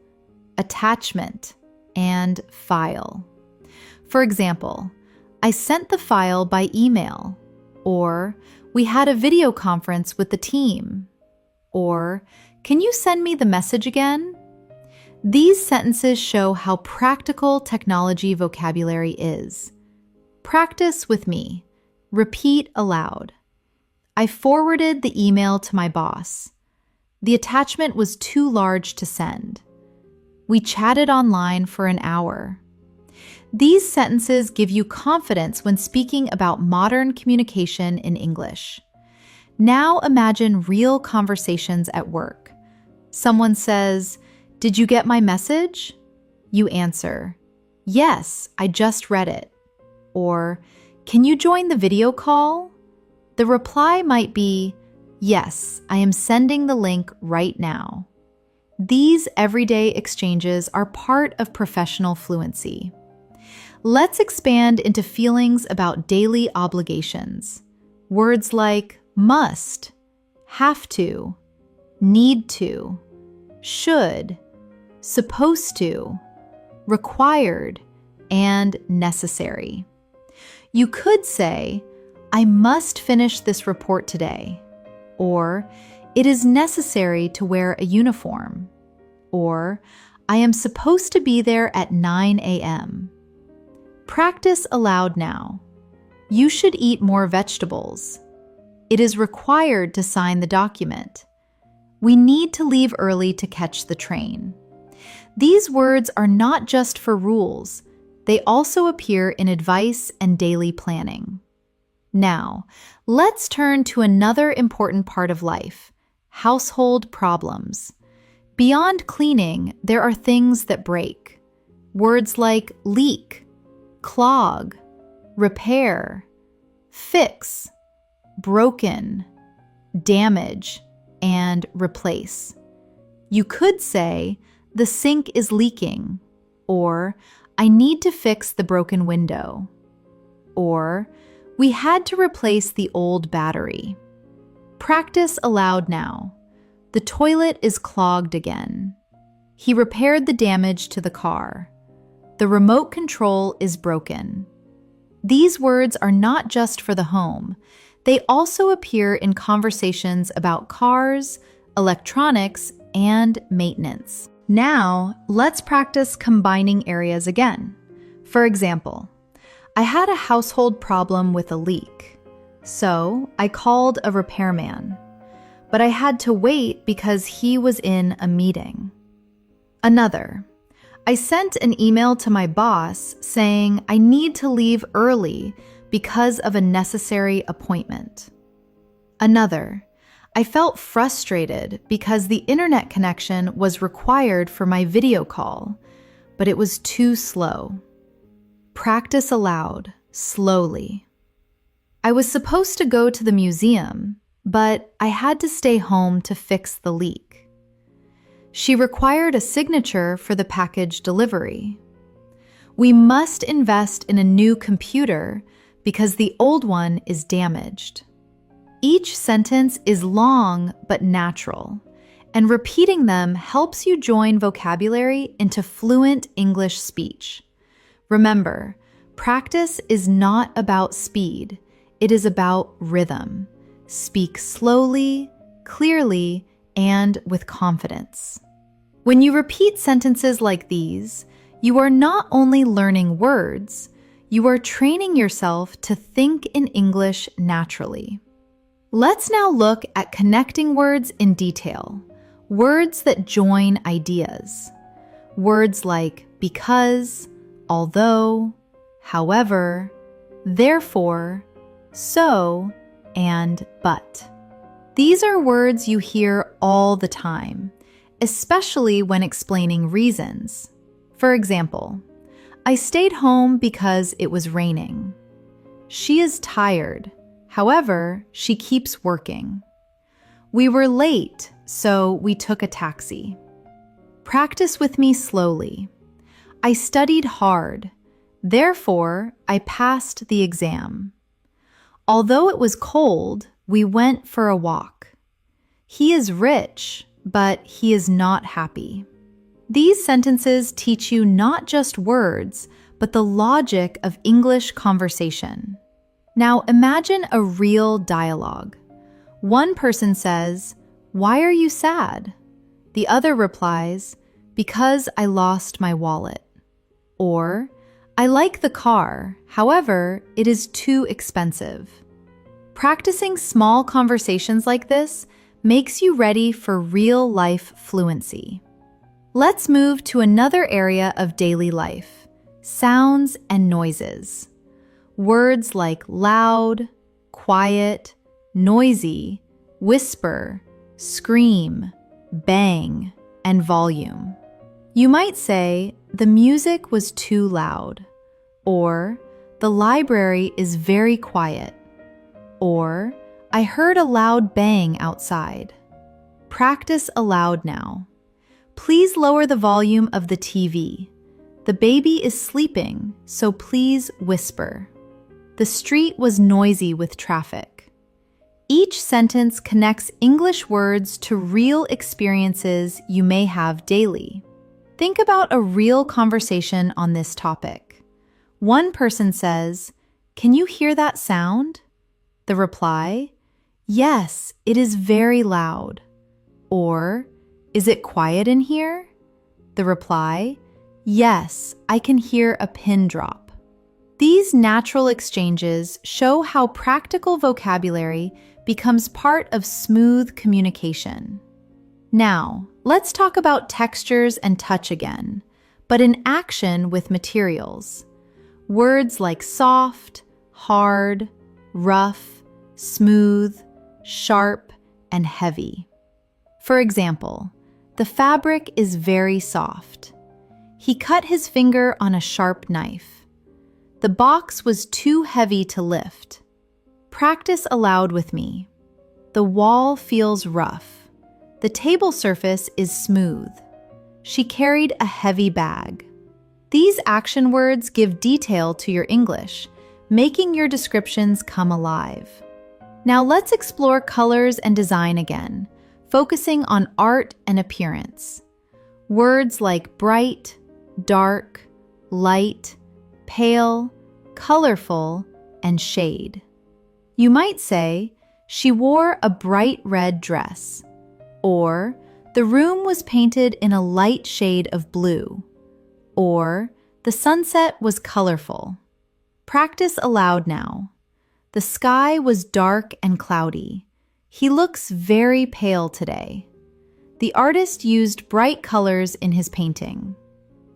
attachment, and file. For example, I sent the file by email, or we had a video conference with the team, or can you send me the message again? These sentences show how practical technology vocabulary is. Practice with me. Repeat aloud. I forwarded the email to my boss. The attachment was too large to send. We chatted online for an hour. These sentences give you confidence when speaking about modern communication in English. Now imagine real conversations at work. Someone says, "Did you get my message?" You answer, "Yes, I just read it." Or, "Can you join the video call?" The reply might be, "Yes, I am sending the link right now." These everyday exchanges are part of professional fluency. Let's expand into feelings about daily obligations. Words like must, have to, need to, should, supposed to, required, and necessary. You could say, "I must finish this report today," or "It is necessary to wear a uniform," or "I am supposed to be there at 9 a.m. Practice aloud now. You should eat more vegetables. It is required to sign the document. We need to leave early to catch the train. These words are not just for rules, they also appear in advice and daily planning. Now, let's turn to another important part of life, household problems. Beyond cleaning, there are things that break. Words like leak, clog, repair, fix, broken, damage, and replace. You could say, "The sink is leaking," or "I need to fix the broken window," or "We had to replace the old battery." Practice aloud now. The toilet is clogged again. He repaired the damage to the car. The remote control is broken. These words are not just for the home. They also appear in conversations about cars, electronics, and maintenance. Now, let's practice combining areas again. For example, I had a household problem with a leak, so I called a repairman, but I had to wait because he was in a meeting. Another, I sent an email to my boss saying I need to leave early because of a necessary appointment. Another, I felt frustrated because the internet connection was required for my video call, but it was too slow. Practice aloud, slowly. I was supposed to go to the museum, but I had to stay home to fix the leak. She required a signature for the package delivery. We must invest in a new computer because the old one is damaged. Each sentence is long but natural, and repeating them helps you join vocabulary into fluent English speech. Remember, practice is not about speed, it is about rhythm. Speak slowly, clearly, and with confidence. When you repeat sentences like these, you are not only learning words, you are training yourself to think in English naturally. Let's now look at connecting words in detail, words that join ideas. Words like because, although, however, therefore, so, and but. These are words you hear all the time, especially when explaining reasons. For example, I stayed home because it was raining. She is tired. However, she keeps working. We were late, so we took a taxi. Practice with me slowly. I studied hard. Therefore, I passed the exam. Although it was cold, we went for a walk. He is rich, but he is not happy. These sentences teach you not just words, but the logic of English conversation. Now imagine a real dialogue. One person says, "Why are you sad?" The other replies, "Because I lost my wallet." Or, "I like the car, however, it is too expensive." Practicing small conversations like this makes you ready for real-life fluency. Let's move to another area of daily life: sounds and noises. Words like loud, quiet, noisy, whisper, scream, bang, and volume. You might say, "The music was too loud," or "The library is very quiet," or "I heard a loud bang outside." Practice aloud now. Please lower the volume of the TV. The baby is sleeping, so please whisper. The street was noisy with traffic. Each sentence connects English words to real experiences you may have daily. Think about a real conversation on this topic. One person says, "Can you hear that sound?" The reply, "Yes, it is very loud." Or, "Is it quiet in here?" The reply, "Yes, I can hear a pin drop." These natural exchanges show how practical vocabulary becomes part of smooth communication. Now, let's talk about textures and touch again, but in action with materials. Words like soft, hard, rough, smooth, sharp, and heavy. For example, the fabric is very soft. He cut his finger on a sharp knife. The box was too heavy to lift. Practice aloud with me. The wall feels rough. The table surface is smooth. She carried a heavy bag. These action words give detail to your English, making your descriptions come alive. Now let's explore colors and design again, focusing on art and appearance. Words like bright, dark, light, pale, colorful, and shade. You might say, "She wore a bright red dress," or "The room was painted in a light shade of blue," or "The sunset was colorful." Practice aloud now. The sky was dark and cloudy. He looks very pale today. The artist used bright colors in his painting.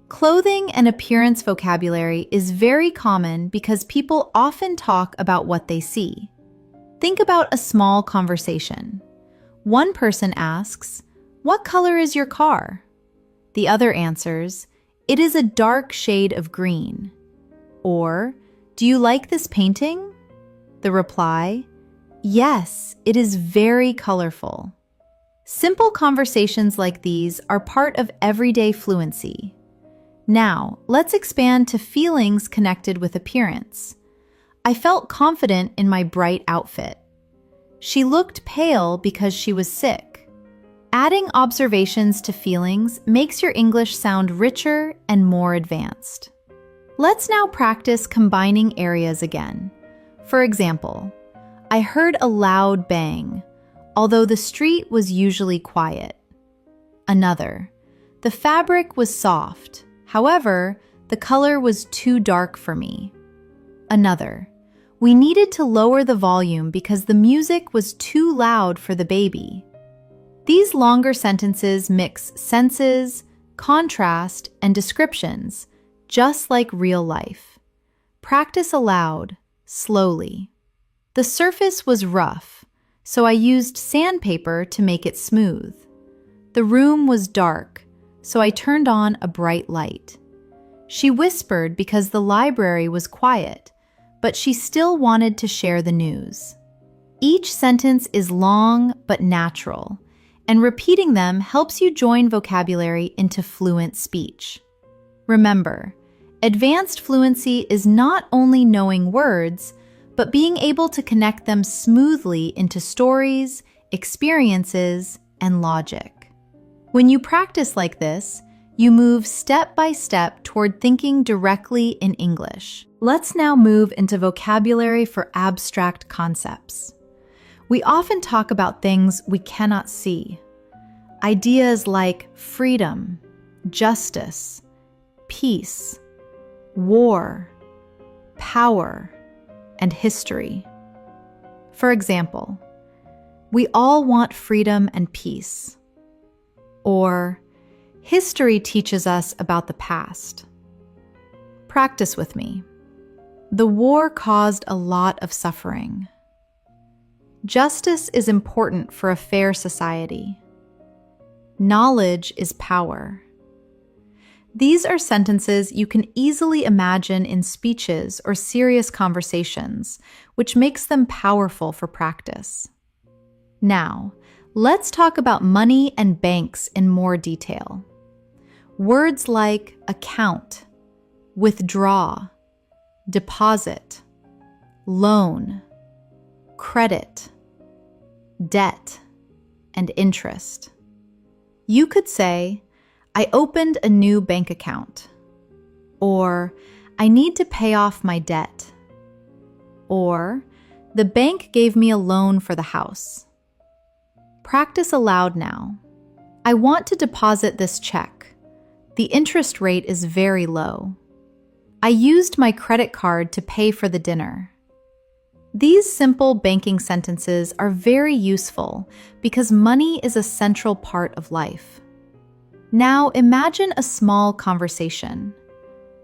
Clothing and appearance vocabulary is very common because people often talk about what they see. Think about a small conversation. One person asks, "What color is your car?" The other answers, "It is a dark shade of green." Or, "Do you like this painting?" The reply, "Yes, it is very colorful." Simple conversations like these are part of everyday fluency. Now, let's expand to feelings connected with appearance. I felt confident in my bright outfit. She looked pale because she was sick. Adding observations to feelings makes your English sound richer and more advanced. Let's now practice combining areas again. For example, I heard a loud bang, although the street was usually quiet. Another, the fabric was soft, however, the color was too dark for me. Another, we needed to lower the volume because the music was too loud for the baby. These longer sentences mix senses, contrast, and descriptions, just like real life. Practice aloud, slowly. The surface was rough, so I used sandpaper to make it smooth. The room was dark, so I turned on a bright light. She whispered because the library was quiet, but she still wanted to share the news. Each sentence is long but natural, and repeating them helps you join vocabulary into fluent speech. Remember, advanced fluency is not only knowing words, but being able to connect them smoothly into stories, experiences, and logic. When you practice like this, you move step by step toward thinking directly in English. Let's now move into vocabulary for abstract concepts. We often talk about things we cannot see. Ideas like freedom, justice, peace, war, power, and history. For example, We all want freedom and peace. Or, history teaches us about the past. Practice with me. The war caused a lot of suffering. Justice is important for a fair society. Knowledge is power. These are sentences you can easily imagine in speeches or serious conversations, which makes them powerful for practice. Now, let's talk about money and banks in more detail. Words like account, withdraw, deposit, loan, credit, debt, and interest. You could say, I opened a new bank account, or I need to pay off my debt, or the bank gave me a loan for the house. Practice aloud now. I want to deposit this check. The interest rate is very low. I used my credit card to pay for the dinner. These simple banking sentences are very useful because money is a central part of life. Now imagine a small conversation.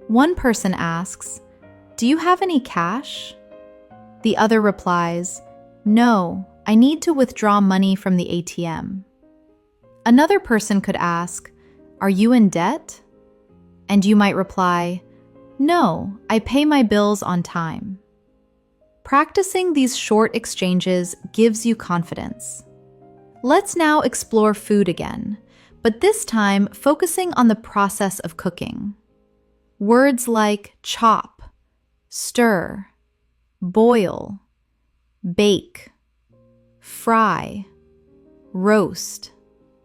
One person asks, "Do you have any cash?" The other replies, "No, I need to withdraw money from the ATM." Another person could ask, "Are you in debt?" And you might reply, "No, I pay my bills on time." Practicing these short exchanges gives you confidence. Let's now explore food again, but this time focusing on the process of cooking. Words like chop, stir, boil, bake, fry, roast,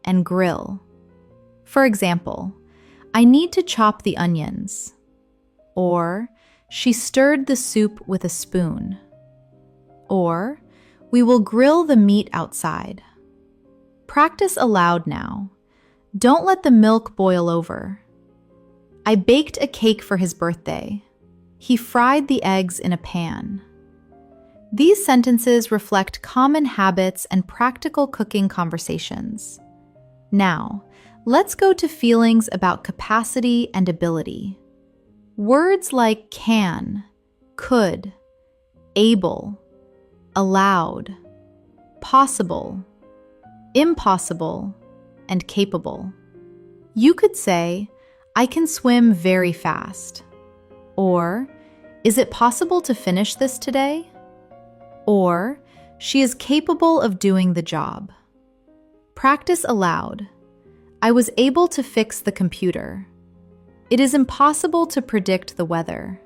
and grill. For example, I need to chop the onions. Or, she stirred the soup with a spoon. Or, we will grill the meat outside. Practice aloud now. Don't let the milk boil over. I baked a cake for his birthday. He fried the eggs in a pan. These sentences reflect common habits and practical cooking conversations. Now, let's go to feelings about capacity and ability. Words like can, could, able, allowed, possible, impossible, and capable. You could say, I can swim very fast. Or, is it possible to finish this today? Or, she is capable of doing the job. Practice aloud. I was able to fix the computer. It is impossible to predict the weather.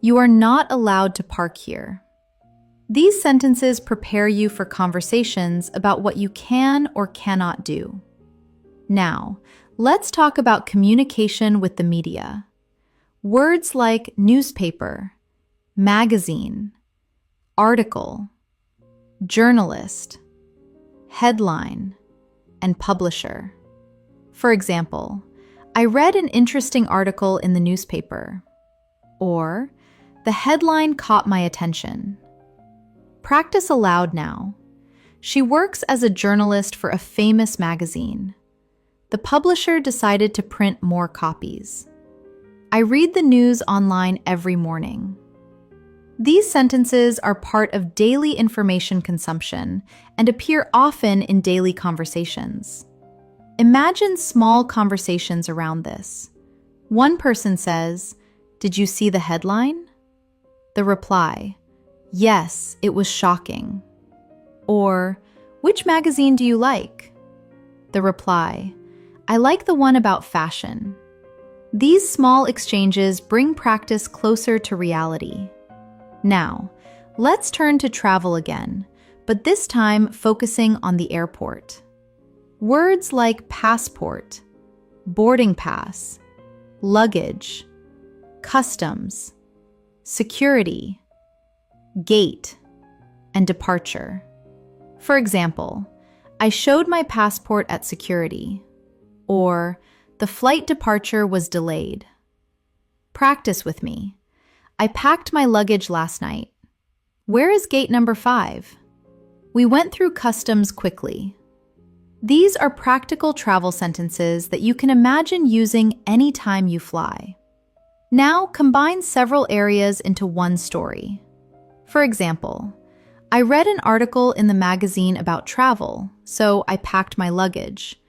You are not allowed to park here. These sentences prepare you for conversations about what you can or cannot do. Now, let's talk about communication with the media. Words like newspaper, magazine, article, journalist, headline, and publisher. For example, I read an interesting article in the newspaper. Or, the headline caught my attention. Practice aloud now. She works as a journalist for a famous magazine. The publisher decided to print more copies. I read the news online every morning. These sentences are part of daily information consumption and appear often in daily conversations. Imagine small conversations around this. One person says, "Did you see the headline?" The reply, "Yes, it was shocking." Or, "Which magazine do you like?" The reply, "I like the one about fashion." These small exchanges bring practice closer to reality. Now, let's turn to travel again, but this time focusing on the airport. Words like passport, boarding pass, luggage, customs, security, gate, and departure. For example, I showed my passport at security, or the flight departure was delayed. Practice with me. I packed my luggage last night. Where is gate number 5? We went through customs quickly. These are practical travel sentences that you can imagine using anytime you fly. Now combine several areas into one story. For example, I read an article in the magazine about travel, so I packed my luggage,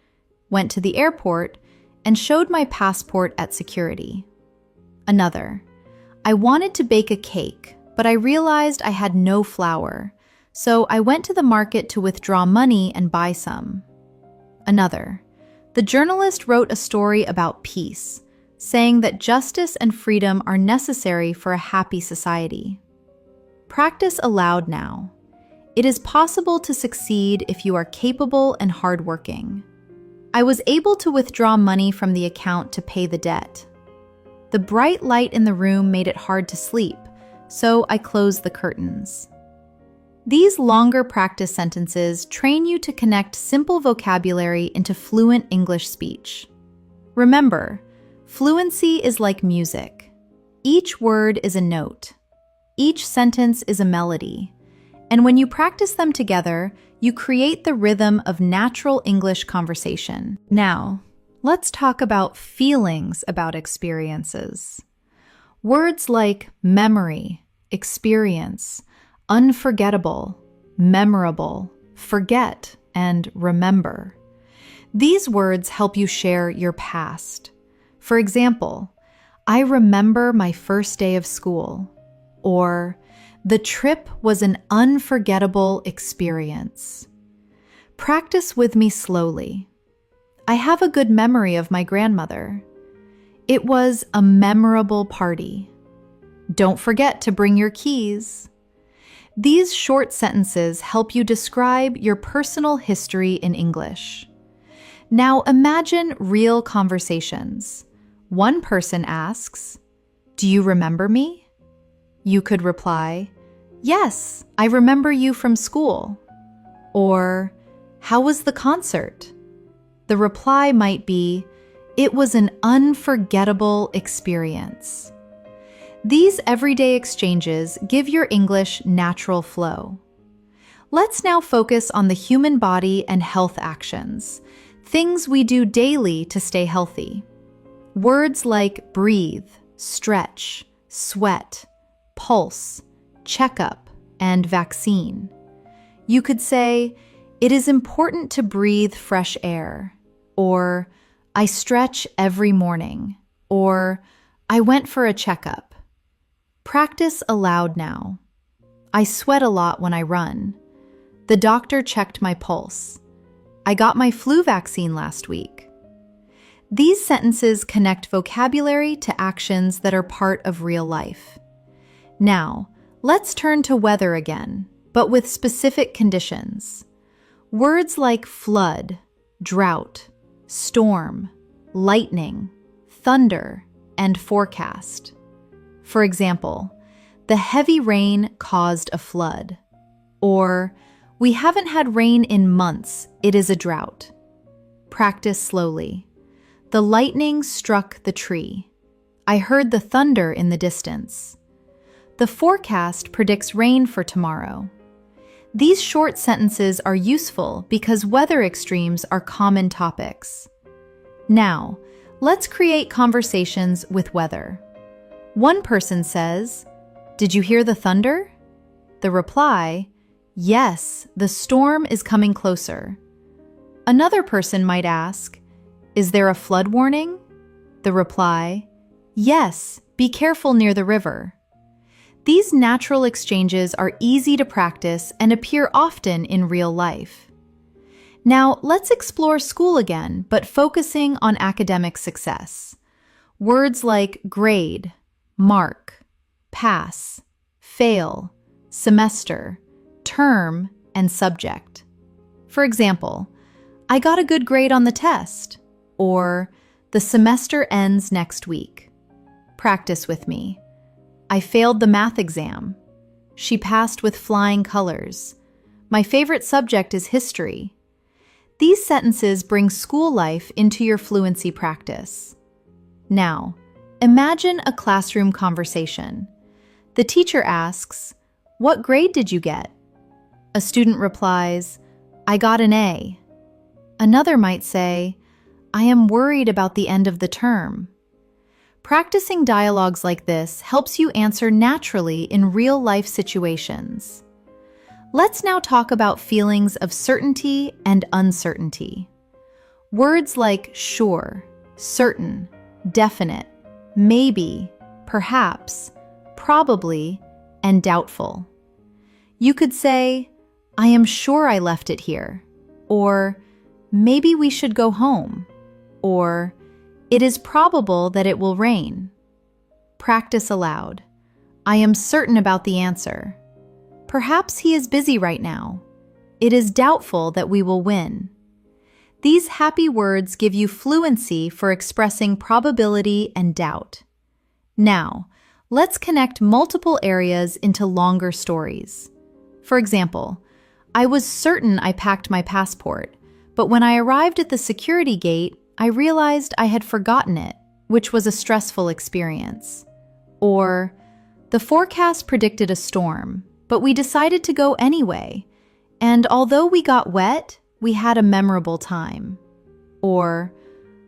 went to the airport, and showed my passport at security. Another, I wanted to bake a cake, but I realized I had no flour, so I went to the market to withdraw money and buy some. Another, the journalist wrote a story about peace, saying that justice and freedom are necessary for a happy society. Practice aloud now. It is possible to succeed if you are capable and hardworking. I was able to withdraw money from the account to pay the debt. The bright light in the room made it hard to sleep, so I closed the curtains. These longer practice sentences train you to connect simple vocabulary into fluent English speech. Remember, fluency is like music. Each word is a note. Each sentence is a melody. And when you practice them together, you create the rhythm of natural English conversation. Now, let's talk about feelings about experiences. Words like memory, experience, unforgettable, memorable, forget, and remember. These words help you share your past. For example, I remember my first day of school, or the trip was an unforgettable experience. Practice with me slowly. I have a good memory of my grandmother. It was a memorable party. Don't forget to bring your keys. These short sentences help you describe your personal history in English. Now imagine real conversations. One person asks, "Do you remember me?" You could reply, "Yes, I remember you from school." Or, "How was the concert?" The reply might be, "It was an unforgettable experience." These everyday exchanges give your English natural flow. Let's now focus on the human body and health actions, things we do daily to stay healthy. Words like breathe, stretch, sweat, pulse, checkup, and vaccine. You could say, "It is important to breathe fresh air," or "I stretch every morning," or "I went for a checkup." Practice aloud now. I sweat a lot when I run. The doctor checked my pulse. I got my flu vaccine last week. These sentences connect vocabulary to actions that are part of real life. Now, let's turn to weather again, but with specific conditions. Words like flood, drought, storm, lightning, thunder, and forecast. For example, the heavy rain caused a flood. Or, we haven't had rain in months, it is a drought. Practice slowly. The lightning struck the tree. I heard the thunder in the distance. The forecast predicts rain for tomorrow. These short sentences are useful because weather extremes are common topics. Now, let's create conversations with weather. One person says, "Did you hear the thunder?" The reply, "Yes, the storm is coming closer." Another person might ask, "Is there a flood warning?" The reply, "Yes, be careful near the river." These natural exchanges are easy to practice and appear often in real life. Now, let's explore school again, but focusing on academic success. Words like grade, mark, pass, fail, semester, term, and subject. For example, I got a good grade on the test, or the semester ends next week. Practice with me. I failed the math exam. She passed with flying colors. My favorite subject is history. These sentences bring school life into your fluency practice. Now, imagine a classroom conversation. The teacher asks, "What grade did you get?" A student replies, "I got an A." Another might say, "I am worried about the end of the term." Practicing dialogues like this helps you answer naturally in real-life situations. Let's now talk about feelings of certainty and uncertainty. Words like sure, certain, definite, maybe, perhaps, probably, and doubtful. You could say, "I am sure I left it here," or "Maybe we should go home," or "It is probable that it will rain." Practice aloud. "I am certain about the answer." "Perhaps he is busy right now." "It is doubtful that we will win." These happy words give you fluency for expressing probability and doubt. Now, let's connect multiple areas into longer stories. For example, "I was certain I packed my passport, but when I arrived at the security gate, I realized I had forgotten it, which was a stressful experience." Or, "The forecast predicted a storm, but we decided to go anyway, and although we got wet, we had a memorable time." Or,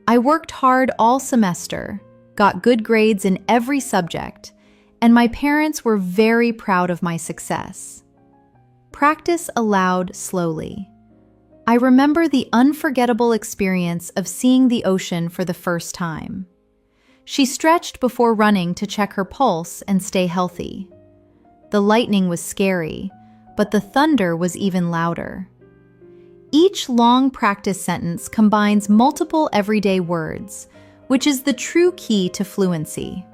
"I worked hard all semester, got good grades in every subject, and my parents were very proud of my success." Practice aloud slowly. "I remember the unforgettable experience of seeing the ocean for the first time. She stretched before running to check her pulse and stay healthy. The lightning was scary, but the thunder was even louder." Each long practice sentence combines multiple everyday words, which is the true key to fluency.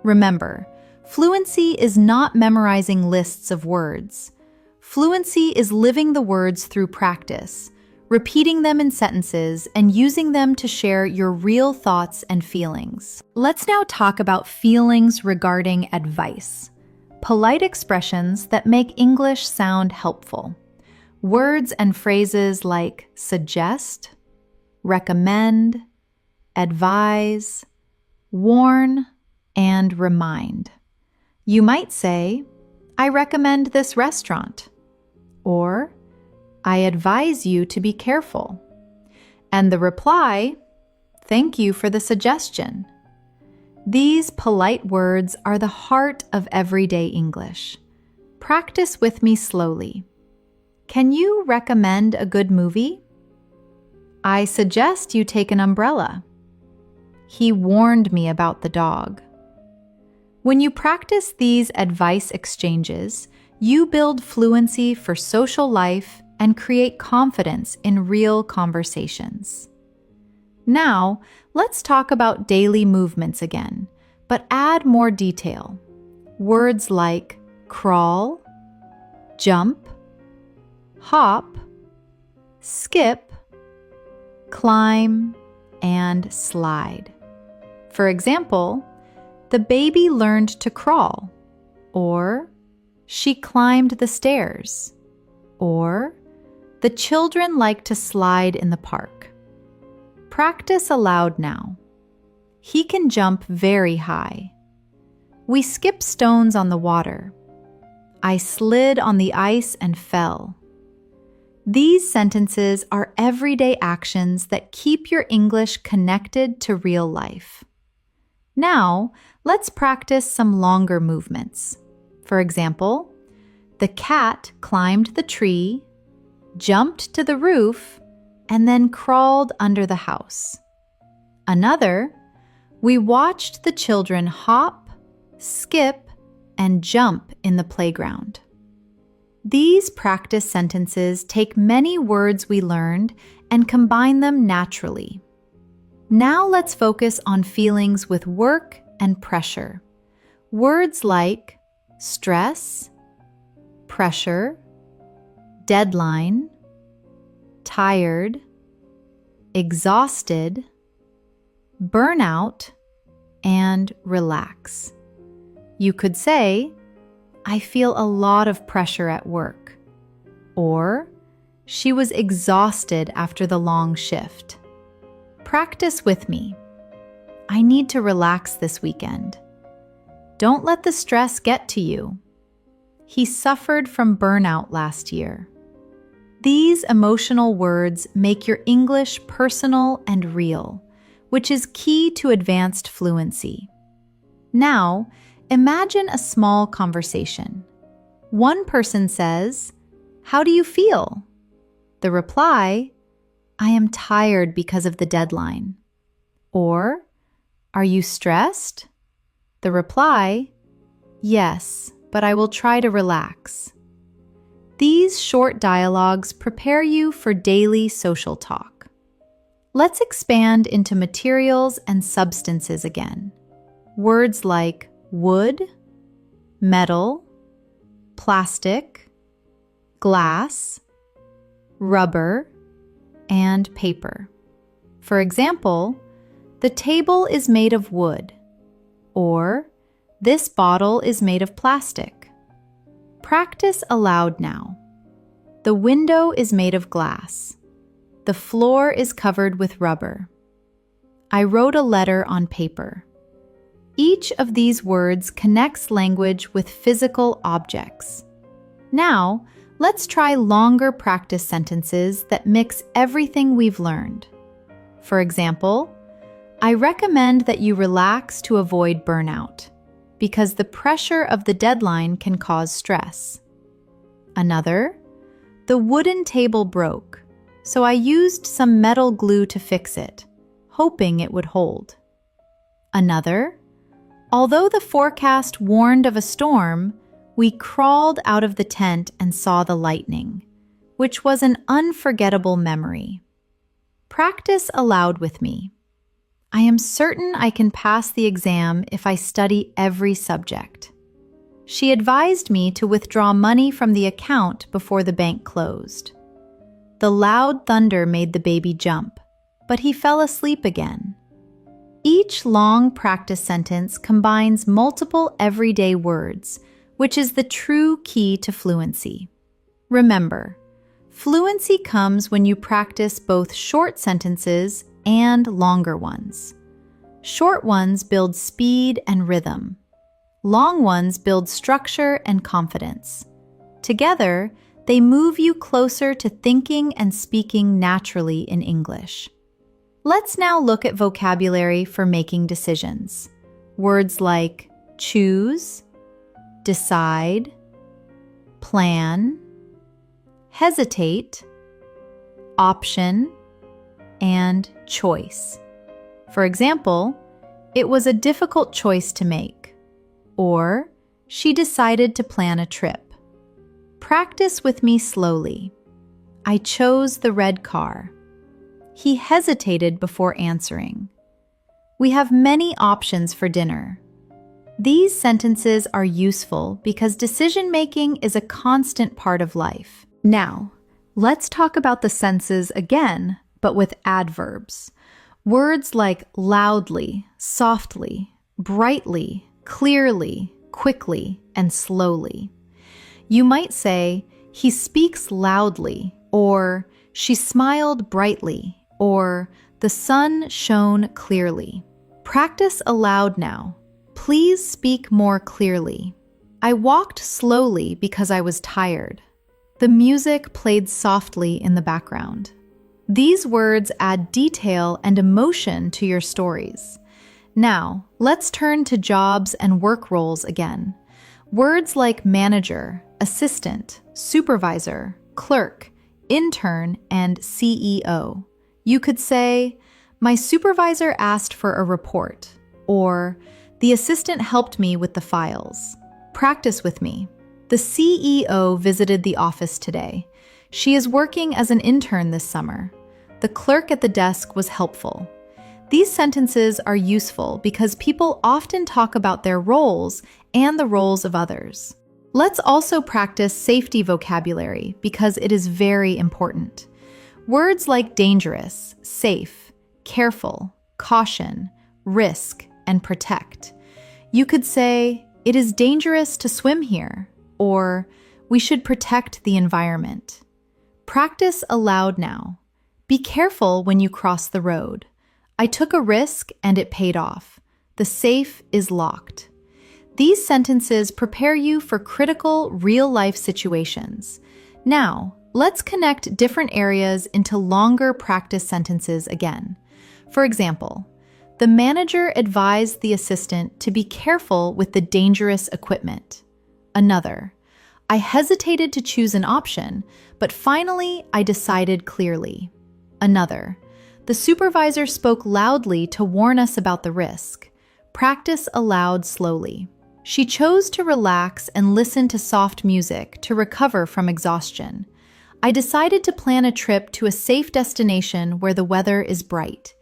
Remember, fluency is not memorizing lists of words. Fluency is living the words through practice, repeating them in sentences, and using them to share your real thoughts and feelings. Let's now talk about feelings regarding advice. Polite expressions that make English sound helpful. Words and phrases like suggest, recommend, advise, warn, and remind. You might say, "I recommend this restaurant," or "I advise you to be careful." And the reply, "Thank you for the suggestion." These polite words are the heart of everyday English. Practice with me slowly. Can you recommend a good movie? "I suggest you take an umbrella." "He warned me about the dog." When you practice these advice exchanges, you build fluency for social life and create confidence in real conversations. Now, let's talk about daily movements again, but add more detail. Words like crawl, jump, hop, skip, climb, and slide. For example, "The baby learned to crawl," or "She climbed the stairs," or "The children like to slide in the park." Practice aloud now. "He can jump very high." "We skip stones on the water." "I slid on the ice and fell." These sentences are everyday actions that keep your English connected to real life. Now, let's practice some longer movements. For example, "The cat climbed the tree, jumped to the roof, and then crawled under the house." Another, "We watched the children hop, skip, and jump in the playground." These practice sentences take many words we learned and combine them naturally. Now let's focus on feelings with work and pressure. Words like stress, pressure, deadline, tired, exhausted, burnout, and relax. You could say, "I feel a lot of pressure at work," or "She was exhausted after the long shift." Practice with me. "I need to relax this weekend." "Don't let the stress get to you." he suffered from burnout last year. These emotional words make your English personal and real, which is key to advanced fluency. Now, imagine a small conversation. One person says, "How do you feel?" The reply, "I am tired because of the deadline." Or, "Are you stressed?" The reply, "Yes, but I will try to relax." These short dialogues prepare you for daily social talk. Let's expand into materials and substances again. Words like wood, metal, plastic, glass, rubber, and paper. For example, the table is made of wood, or this bottle is made of plastic. Practice aloud now. The window is made of glass. The floor is covered with rubber. I wrote a letter on paper. Each of these words connects language with physical objects. Now, let's try longer practice sentences that mix everything we've learned. For example, I recommend that you relax to avoid burnout, because the pressure of the deadline can cause stress. Another, the wooden table broke, so I used some metal glue to fix it, hoping it would hold. Another, although the forecast warned of a storm, we crawled out of the tent and saw the lightning, which was an unforgettable memory. Practice aloud with me. I am certain I can pass the exam if I study every subject. She advised me to withdraw money from the account before the bank closed. The loud thunder made the baby jump, but he fell asleep again. Each long practice sentence combines multiple everyday words, which is the true key to fluency. Remember, fluency comes when you practice both short sentences and longer ones. Short ones build speed and rhythm. Long ones build structure and confidence. Together, they move you closer to thinking and speaking naturally in English. Let's now look at vocabulary for making decisions. Words like choose, decide, plan, hesitate, option, and choice. For example, it was a difficult choice to make, or she decided to plan a trip. Practice with me slowly. I chose the red car. He hesitated before answering. We have many options for dinner. These sentences are useful because decision-making is a constant part of life. Now, let's talk about the senses again, but with adverbs. Words like loudly, softly, brightly, clearly, quickly, and slowly. You might say, he speaks loudly, or she smiled brightly, or the sun shone clearly. Practice aloud now. Please speak more clearly. I walked slowly because I was tired. The music played softly in the background. These words add detail and emotion to your stories. Now, let's turn to jobs and work roles again. Words like manager, assistant, supervisor, clerk, intern, and CEO. You could say, my supervisor asked for a report, or the assistant helped me with the files. Practice with me. The CEO visited the office today. She is working as an intern this summer. The clerk at the desk was helpful. These sentences are useful because people often talk about their roles and the roles of others. Let's also practice safety vocabulary because it is very important. Words like dangerous, safe, careful, caution, risk, and protect. You could say, it is dangerous to swim here, or we should protect the environment. Practice aloud now. Be careful when you cross the road. I took a risk and it paid off. The safe is locked. These sentences prepare you for critical, real-life situations. Now, let's connect different areas into longer practice sentences again. For example, the manager advised the assistant to be careful with the dangerous equipment. Another, I hesitated to choose an option, but finally I decided clearly. Another, the supervisor spoke loudly to warn us about the risk. Practice aloud slowly. She chose to relax and listen to soft music to recover from exhaustion. I decided to plan a trip to a safe destination where the weather is bright.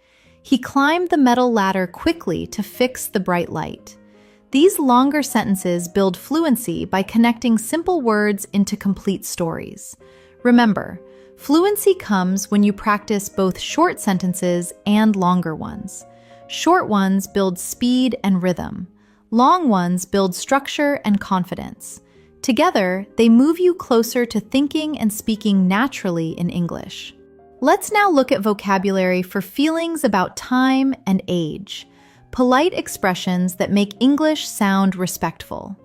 He climbed the metal ladder quickly to fix the bright light. These longer sentences build fluency by connecting simple words into complete stories. Remember, fluency comes when you practice both short sentences and longer ones. Short ones build speed and rhythm. Long ones build structure and confidence. Together, they move you closer to thinking and speaking naturally in English. Let's now look at vocabulary for feelings about time and age. Polite expressions that make English sound respectful.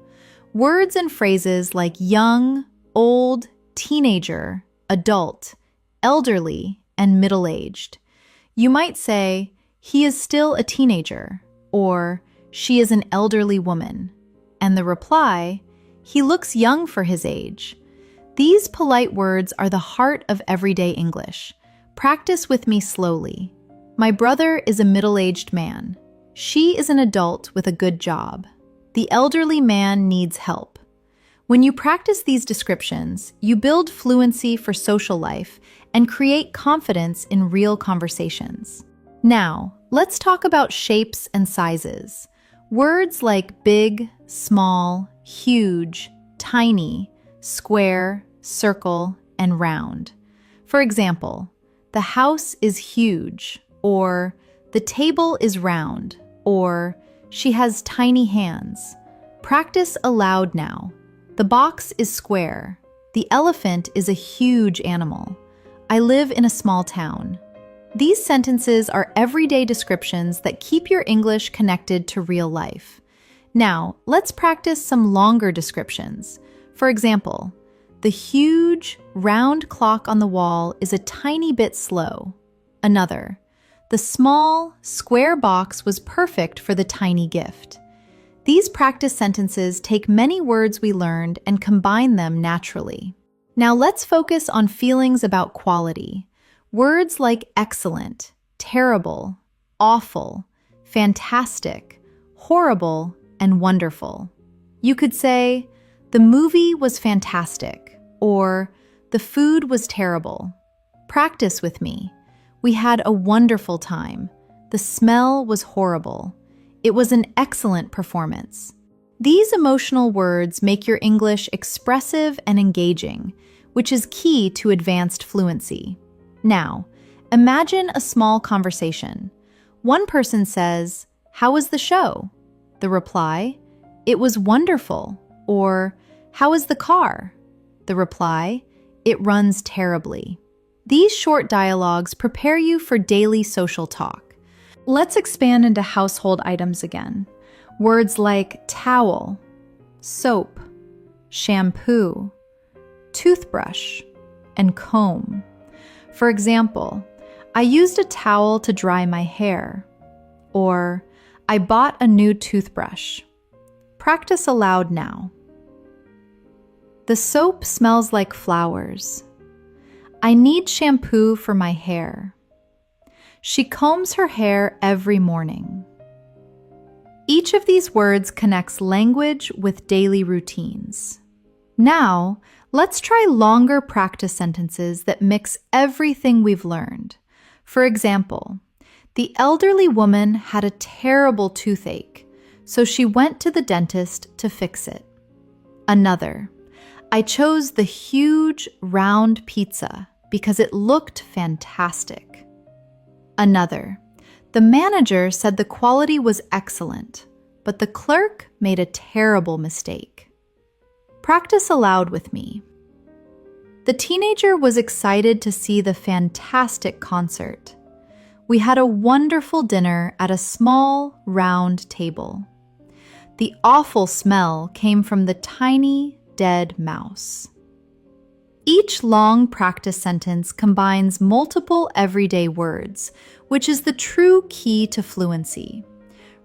Words and phrases like young, old, teenager, adult, elderly, and middle-aged. You might say, he is still a teenager, or she is an elderly woman. And the reply, he looks young for his age. These polite words are the heart of everyday English. Practice with me slowly. My brother is a middle-aged man. She is an adult with a good job. The elderly man needs help. When you practice these descriptions, you build fluency for social life and create confidence in real conversations. Now, let's talk about shapes and sizes. Words like big, small, huge, tiny, square, circle, and round. For example, the house is huge, or the table is round, or she has tiny hands. Practice aloud now. The box is square. The elephant is a huge animal. I live in a small town. These sentences are everyday descriptions that keep your English connected to real life. Now, let's practice some longer descriptions. For example, the huge, round clock on the wall is a tiny bit slow. Another, the small, square box was perfect for the tiny gift. These practice sentences take many words we learned and combine them naturally. Now let's focus on feelings about quality. Words like excellent, terrible, awful, fantastic, horrible, and wonderful. You could say, the movie was fantastic, or the food was terrible. Practice with me. We had a wonderful time. The smell was horrible. It was an excellent performance. These emotional words make your English expressive and engaging, which is key to advanced fluency. Now, imagine a small conversation. One person says, "How was the show?" The reply, "It was wonderful," or "How is the car?" The reply, "It runs terribly." These short dialogues prepare you for daily social talk. Let's expand into household items again. Words like towel, soap, shampoo, toothbrush, and comb. For example, I used a towel to dry my hair, or I bought a new toothbrush. Practice aloud now. The soap smells like flowers. I need shampoo for my hair. She combs her hair every morning. Each of these words connects language with daily routines. Now, let's try longer practice sentences that mix everything we've learned. For example, the elderly woman had a terrible toothache, so she went to the dentist to fix it. Another, I chose the huge, round pizza because it looked fantastic. Another, the manager said the quality was excellent, but the clerk made a terrible mistake. Practice aloud with me. The teenager was excited to see the fantastic concert. We had a wonderful dinner at a small, round table. The awful smell came from the tiny, dead mouse. Each long practice sentence combines multiple everyday words, which is the true key to fluency.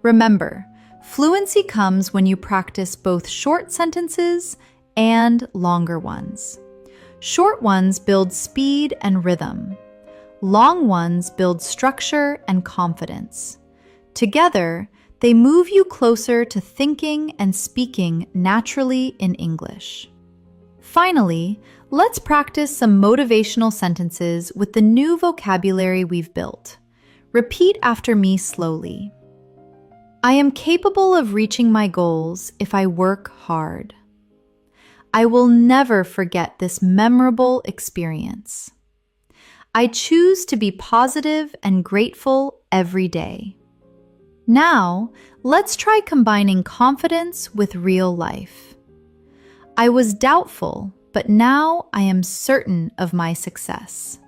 Remember, fluency comes when you practice both short sentences and longer ones. Short ones build speed and rhythm. Long ones build structure and confidence. Together, they move you closer to thinking and speaking naturally in English. Finally, let's practice some motivational sentences with the new vocabulary we've built. Repeat after me slowly. I am capable of reaching my goals if I work hard. I will never forget this memorable experience. I choose to be positive and grateful every day. Now, let's try combining confidence with real life. I was doubtful, but now I am certain of my success.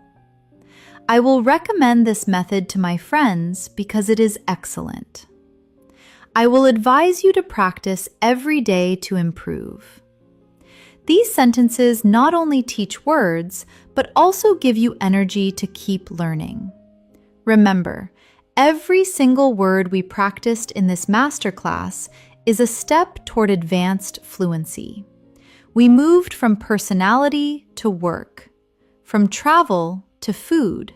I will recommend this method to my friends because it is excellent. I will advise you to practice every day to improve. These sentences not only teach words, but also give you energy to keep learning. Remember, every single word we practiced in this masterclass is a step toward advanced fluency. We moved from personality to work, from travel to food,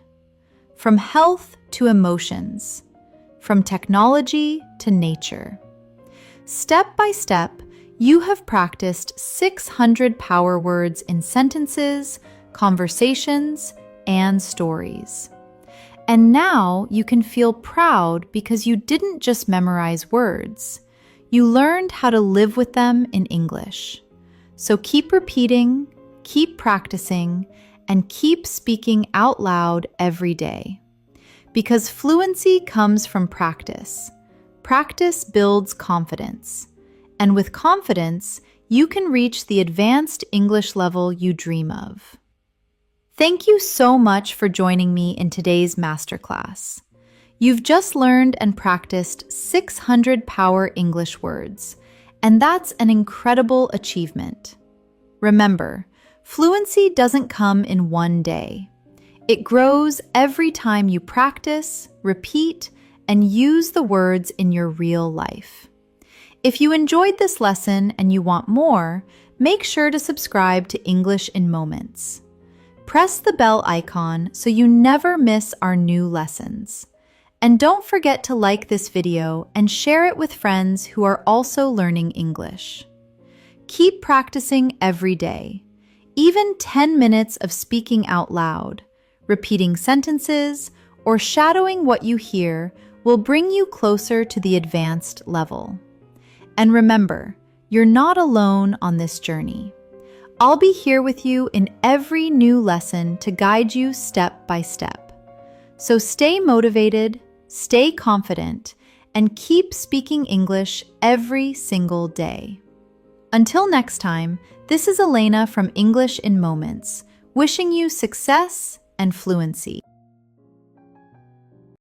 from health to emotions, from technology to nature. Step by step, you have practiced 600 power words in sentences, conversations, and stories. And now you can feel proud because you didn't just memorize words. You learned how to live with them in English. So keep repeating, keep practicing, and keep speaking out loud every day. Because fluency comes from practice. Practice builds confidence. And with confidence, you can reach the advanced English level you dream of. Thank you so much for joining me in today's masterclass. You've just learned and practiced 600 power English words, and that's an incredible achievement. Remember, fluency doesn't come in one day. It grows every time you practice, repeat, and use the words in your real life. If you enjoyed this lesson and you want more, make sure to subscribe to English in Moments. Press the bell icon so you never miss our new lessons. And don't forget to like this video and share it with friends who are also learning English. Keep practicing every day. Even 10 minutes of speaking out loud, repeating sentences, or shadowing what you hear will bring you closer to the advanced level. And remember, you're not alone on this journey. I'll be here with you in every new lesson to guide you step by step. So stay motivated, stay confident, and keep speaking English every single day. Until next time, this is Elena from English in Moments, wishing you success and fluency.